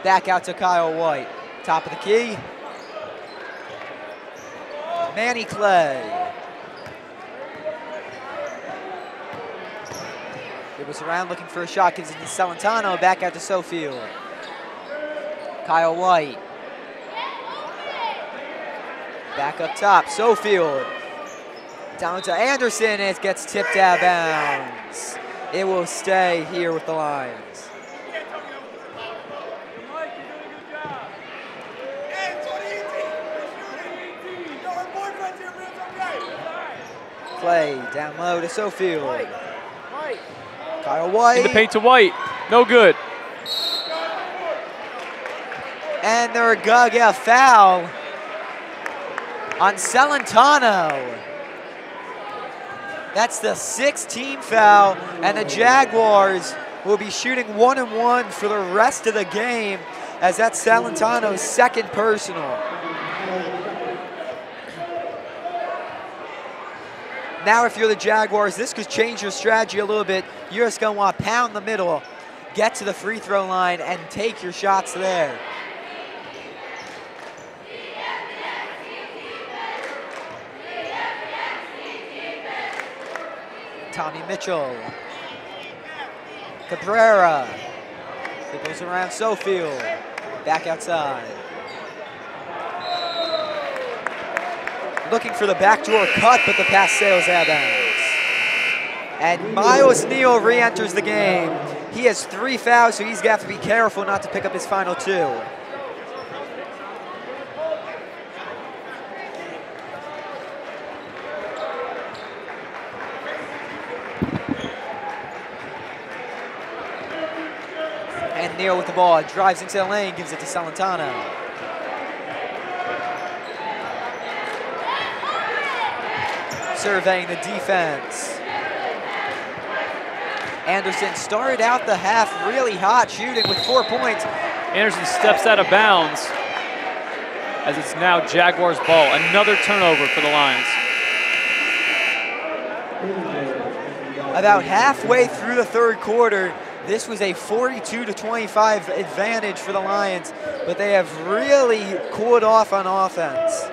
Back out to Kyle White. Top of the key. Manny Clay. It was around looking for a shot, gives it to Celentano, back out to Sofield. Kyle White. Back up top, Sofield. Down to Anderson, and it gets tipped out of bounds. It will stay here with the Lions. Clay down low to Sofield. Kyle White. In the paint to White. No good. And they're gonna get a foul on Celentano. That's the 6th team foul, and the Jaguars will be shooting 1-and-1 for the rest of the game, as that's Celentano's 2nd personal. Now if you're the Jaguars, this could change your strategy a little bit. You're just gonna want to pound the middle, get to the free throw line, and take your shots there. Tommy Mitchell. Cabrera. It goes around Sofield. Back outside. Looking for the backdoor cut, but the pass sails out of bounds. And Miles Neal re-enters the game. He has 3 fouls, so he's got to be careful not to pick up his final 2. And Neal with the ball, drives into the lane, gives it to Celentano. Surveying the defense. Anderson started out the half really hot, shooting with 4 points. Anderson steps out of bounds as it's now Jaguars ball. Another turnover for the Lions. About halfway through the 3rd quarter, this was a 42-25 advantage for the Lions, but they have really cooled off on offense.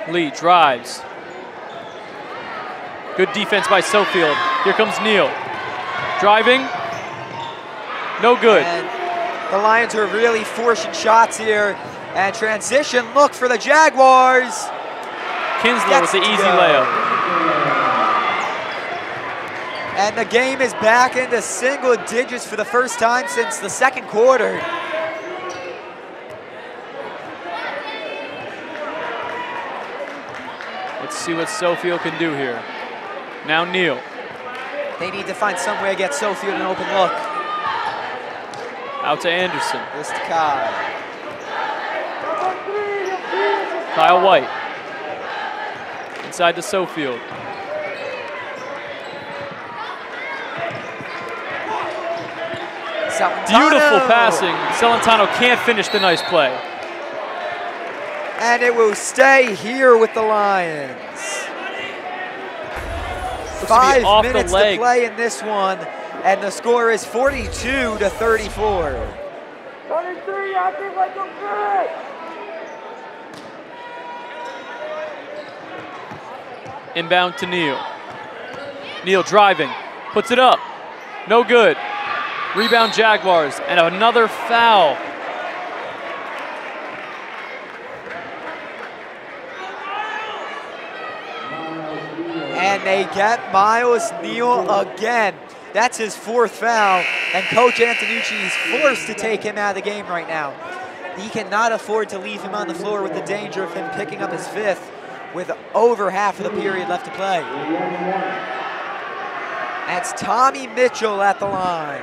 Lee drives. Good defense by Sofield. Here comes Neal. Driving. No good. And the Lions are really forcing shots here. And transition look for the Jaguars. Kinsler with the easy layup. And the game is back into single digits for the first time since the 2nd quarter. Let's see what Sofield can do here. Now Neal. They need to find some way to get Sofield an open look. Out to Anderson. This to Kyle. Kyle White. Inside to Sofield. Beautiful passing. Celentano can't finish the nice play. And it will stay here with the Lions. Looks to be 5 minutes to play in this one, and the score is 42-34. 23, acting like a good. Inbound to Neal. Neal driving, puts it up. No good. Rebound Jaguars, and another foul. And they get Miles Neal again. That's his 4th foul, and Coach Antonucci is forced to take him out of the game right now. He cannot afford to leave him on the floor with the danger of him picking up his 5th with over half of the period left to play. That's Tommy Mitchell at the line.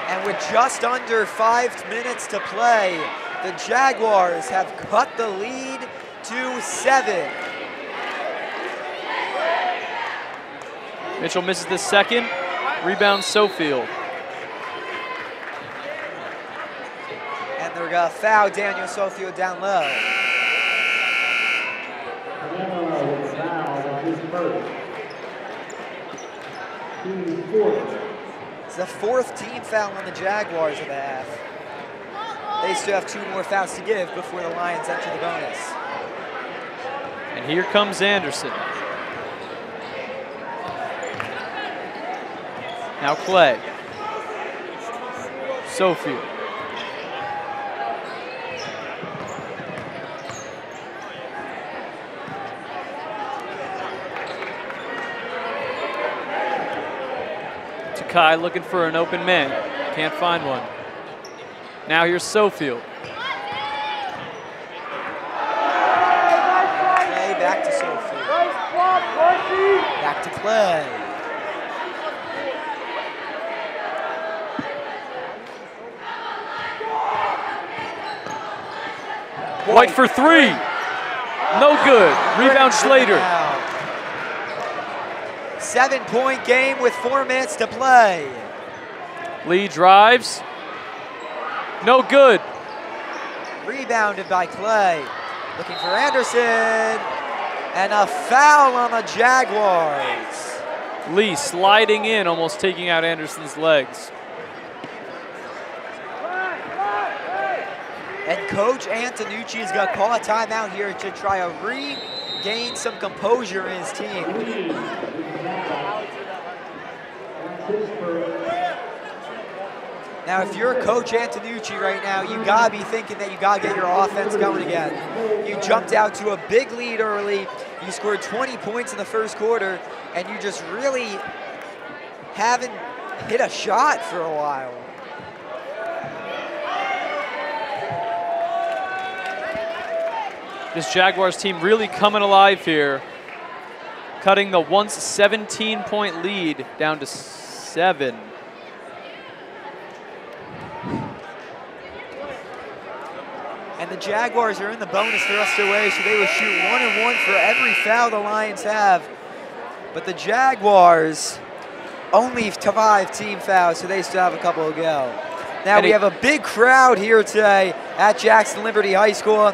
And with just under 5 minutes to play, the Jaguars have cut the lead to 7. Mitchell misses the second. Rebound Sofield. And they're going to foul Daniel Sofield down low. It's the 4th team foul on the Jaguars of the half. They still have 2 more fouls to give before the Lions enter the bonus. And here comes Anderson. Now Clay. Sofield. Takai looking for an open man. Can't find one. Now here's Sofield. Clay back to Sofield. Back to Clay. White for 3. No good. Rebound Schlater. 7-point game with 4 minutes to play. Lee drives. No good. Rebounded by Clay. Looking for Anderson. And a foul on the Jaguars. Lee sliding in, almost taking out Anderson's legs. And Coach Antonucci is going to call a timeout here to try to regain some composure in his team. Now, if you're Coach Antonucci right now, you got to be thinking that you got to get your offense going again. You jumped out to a big lead early. You scored 20 points in the first quarter, and you just really haven't hit a shot for a while. This Jaguars team really coming alive here, cutting the once 17-point lead down to 7. And the Jaguars are in the bonus the rest of the way, so they will shoot 1 and 1 for every foul the Lions have. But the Jaguars only 5 team fouls, so they still have a couple to go. Now we have a big crowd here today at Jackson Liberty High School.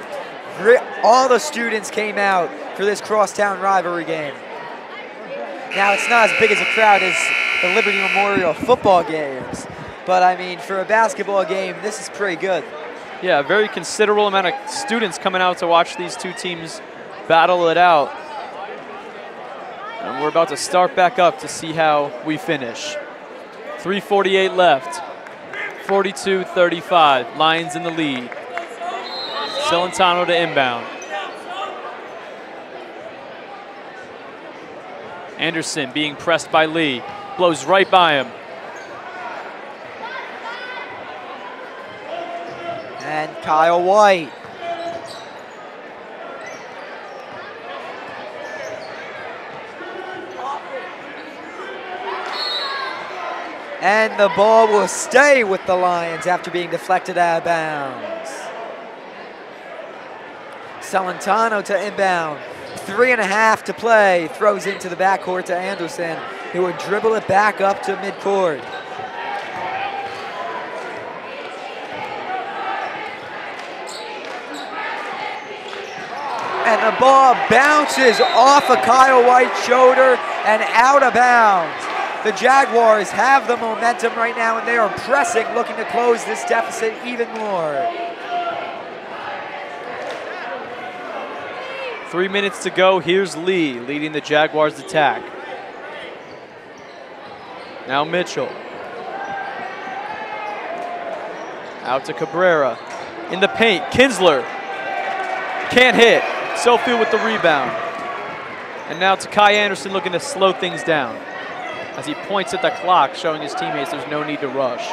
All the students came out for this crosstown rivalry game. Now, it's not as big as a crowd as the Liberty Memorial football games, but I mean, for a basketball game, this is pretty good. Yeah, a very considerable amount of students coming out to watch these two teams battle it out. And we're about to start back up to see how we finish. 3:48 left, 42-35, Lions in the lead. Celentano to inbound. Anderson being pressed by Lee, blows right by him. And Kyle White. And the ball will stay with the Lions after being deflected out of bounds. Celentano to inbound. 3.5 to play. Throws into the backcourt to Anderson, who would dribble it back up to midcourt. And the ball bounces off of Kyle White's shoulder and out of bounds. The Jaguars have the momentum right now, and they are pressing, looking to close this deficit even more. 3 minutes to go. Here's Lee leading the Jaguars' attack. Now Mitchell. Out to Cabrera. In the paint, Kinsler. Can't hit. Sofield with the rebound. And now to Kai Anderson looking to slow things down as he points at the clock, showing his teammates there's no need to rush.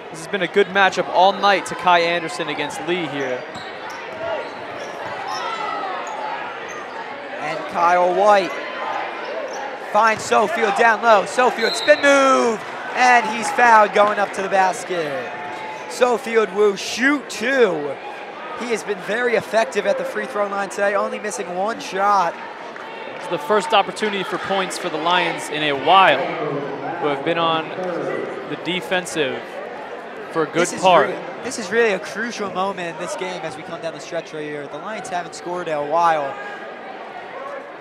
This has been a good matchup all night to Kai Anderson against Lee here. And Kyle White finds Sofield down low. Sofield spin move, and he's fouled going up to the basket. Sofield will shoot 2. He has been very effective at the free throw line today, only missing 1 shot. It's the first opportunity for points for the Lions in a while, who have been on the defensive for a good part. This is really a crucial moment in this game as we come down the stretch right here. The Lions haven't scored in a while.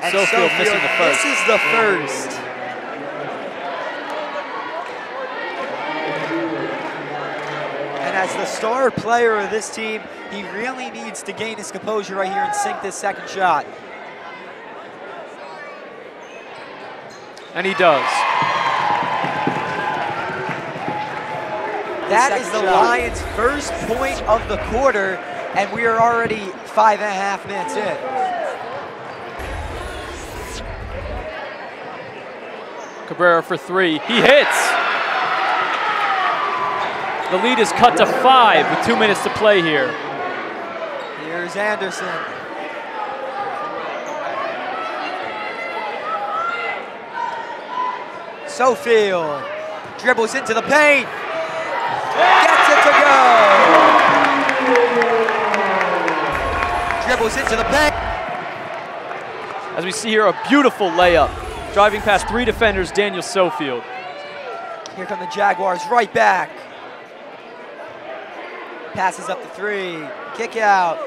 And Sofield missing the first. This is the first. And as the star player of this team, he really needs to gain his composure right here and sink this second shot. And he does. That is the Lions' first point of the quarter, and we are already 5.5 minutes in. Cabrera for 3. He hits. The lead is cut to 5 with 2 minutes to play here. Here's Anderson. Sofield dribbles into the paint. Gets it to go. Dribbles into the paint. As we see here, a beautiful layup. Driving past 3 defenders, Daniel Sofield. Here come the Jaguars right back. Passes up the 3, kick out.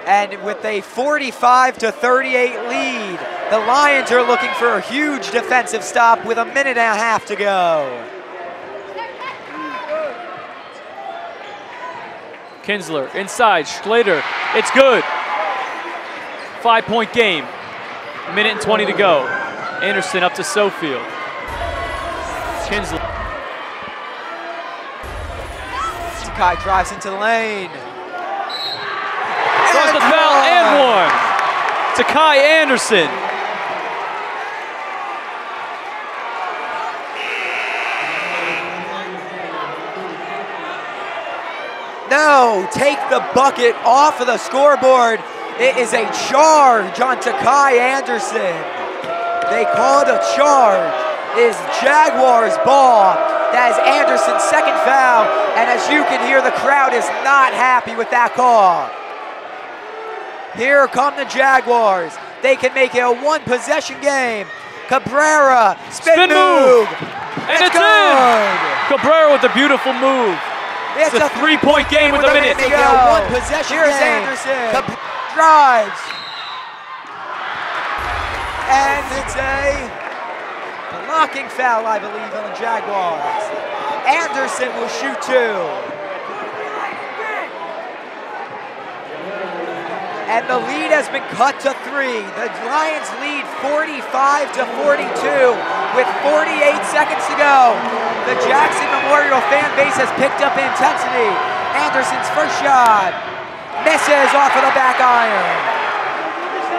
And with a 45-38 lead, the Lions are looking for a huge defensive stop with 1.5 minutes to go. Kinsler inside, Schlater, it's good. 5-point game, 1:20 to go. Anderson up to Sofield. Kinsler. Sakai drives into the lane. Draws the foul and 1 to Kai Anderson. No, take the bucket off of the scoreboard. It is a charge on Kai Anderson. They call it a charge. It is Jaguars ball. That is Anderson's second foul. And as you can hear, the crowd is not happy with that call. Here come the Jaguars. They can make it a 1-possession game. Cabrera, spin move. And it's in. Cabrera with a beautiful move. It's a 3-point game with a minute to go. 1-possession Here's game. Anderson. Drives. And it's a blocking foul, I believe, on the Jaguars. Anderson will shoot 2. And the lead has been cut to 3. The Lions lead 45-42 with 48 seconds to go. The Jackson Memorial fan base has picked up intensity. Anderson's first shot misses off of the back iron.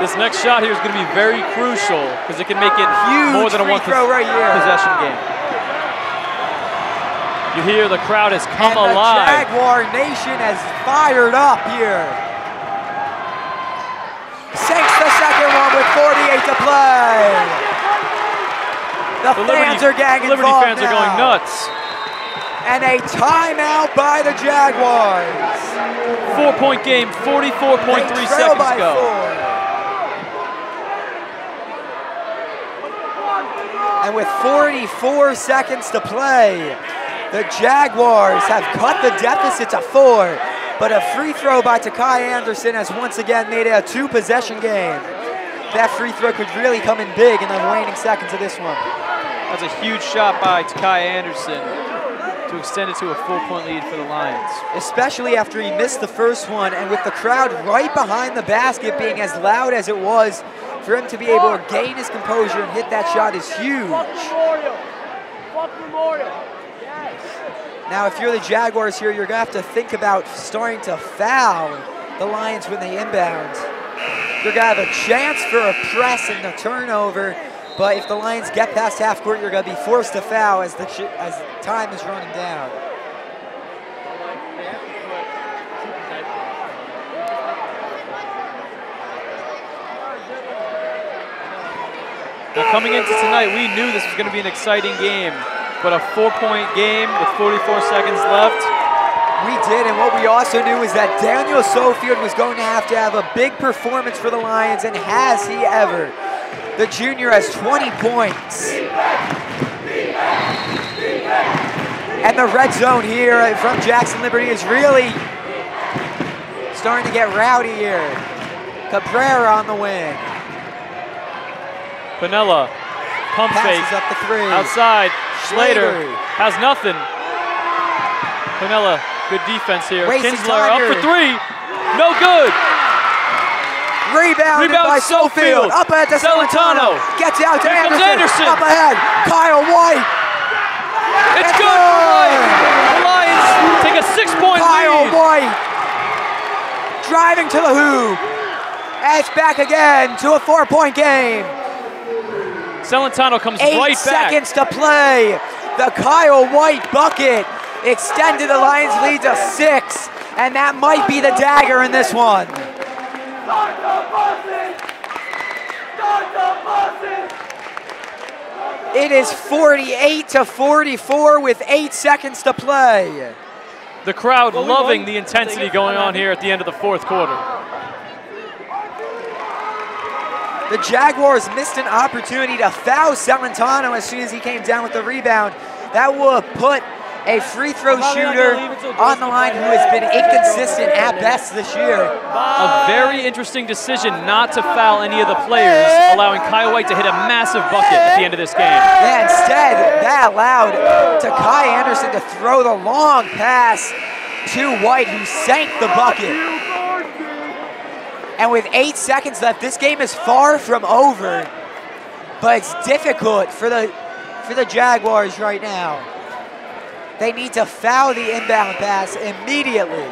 This next shot here is going to be very crucial because it can make it huge more than a one-possession game. You hear the crowd has come alive. The Jaguar Nation has fired up here. Sinks the second one with 48 to play. The fans are getting Liberty involved fans now. are going nuts. And a timeout by the Jaguars. 4-point game, 44.3 seconds to go. 4. And with 44 seconds to play, the Jaguars have cut the deficit to 4, but a free throw by Takai Anderson has once again made it a 2-possession game. That free throw could really come in big in the waning seconds of this one. That's a huge shot by Takai Anderson to extend it to a 4-point lead for the Lions. Especially after he missed the first one, and with the crowd right behind the basket being as loud as it was, for him to be able to gain his composure and hit that shot is huge. Now, if you're the Jaguars here, you're going to have to think about starting to foul the Lions when they inbound. You're going to have a chance for a press and a turnover, but if the Lions get past half court, you're going to be forced to foul as time is running down. Well, coming into tonight, we knew this was going to be an exciting game, but a 4-point game with 44 seconds left. We did, and what we also knew is that Daniel Sofield was going to have a big performance for the Lions, and has he ever. The junior has 20 points. And the red zone here from Jackson Liberty is really starting to get rowdy here. Cabrera on the wing. Pinella, pump fake, Passes up the 3. outside, Slater has nothing. Pinella, good defense here. Wasting Kinsler time up for here. 3, no good. Rebound by Sofield. Up ahead to Celentano. Gets out to Here comes Anderson. Anderson. Up ahead, Kyle White. It's good for the Lions. The Lions take a 6-point Kyle lead. White driving to the hoop. And it's back again to a 4-point game. Celentano comes 8 right back. seconds to play. The Kyle White bucket extended the Lions' lead to 6, and that might be the dagger in this one. It is 48-44 with 8 seconds to play. The crowd loving the intensity going on here at the end of the 4th quarter. The Jaguars missed an opportunity to foul Celentano as soon as he came down with the rebound. That will have put a free throw shooter on the line who has been inconsistent at best this year. A very interesting decision not to foul any of the players, allowing Kyle White to hit a massive bucket at the end of this game. Yeah, instead, that allowed Takai Anderson to throw the long pass to White, who sank the bucket. And with 8 seconds left, this game is far from over, but it's difficult for the Jaguars right now. They need to foul the inbound pass immediately.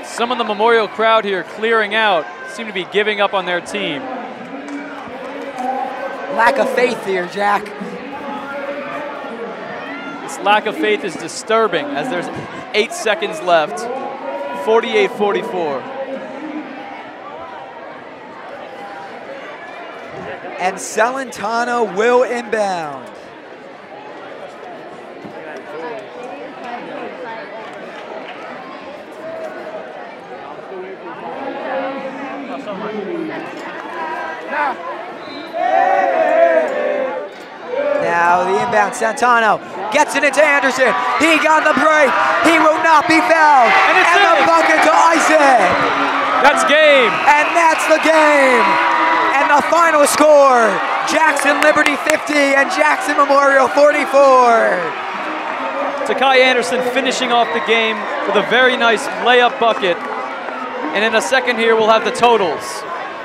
Some of the Memorial crowd here clearing out, seem to be giving up on their team. Lack of faith here, Jack. This lack of faith is disturbing as there's 8 seconds left. 48-44. And Celentano will inbound. Now the inbound, Celentano gets it into Anderson. He got the break. He will not be fouled. And it's the in. bucket to Isaac. That's game. And that's the game. And the final score, Jackson Liberty 50 and Jackson Memorial 44. Takai Anderson finishing off the game with a very nice layup bucket. And in a second here, we'll have the totals.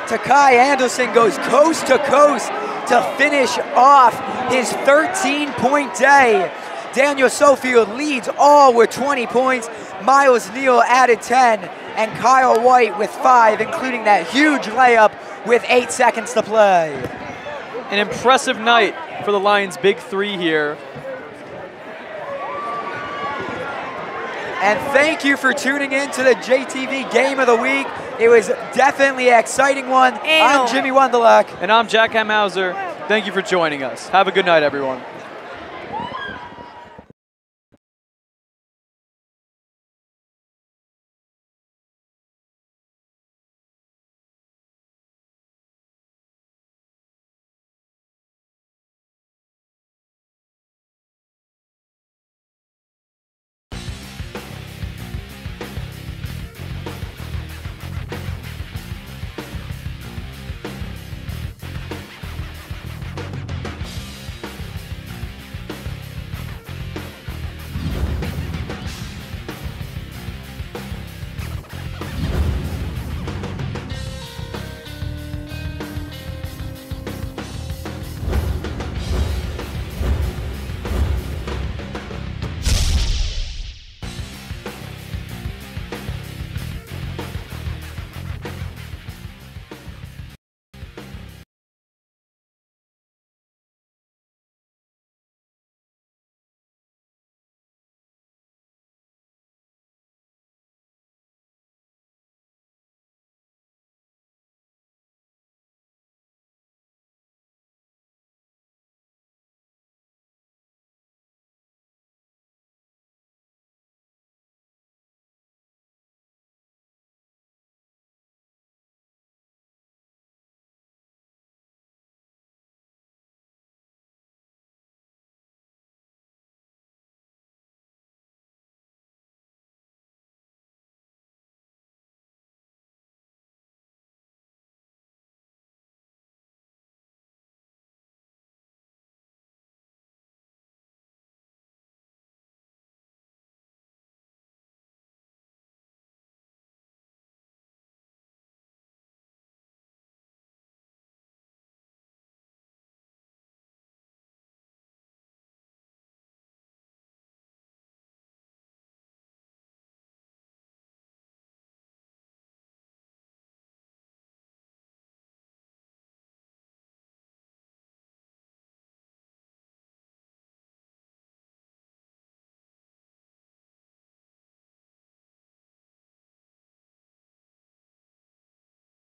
Takai Anderson goes coast to coast to finish off his 13-point day. Daniel Sofield leads all with 20 points. Miles Neal added 10, and Kyle White with 5, including that huge layup with 8 seconds to play. An impressive night for the Lions' big 3 here. And thank you for tuning in to the JTV Game of the Week. It was definitely an exciting one. I'm Jimmy Wunderlich. And I'm Jack Hamhauser. Thank you for joining us. Have a good night, everyone.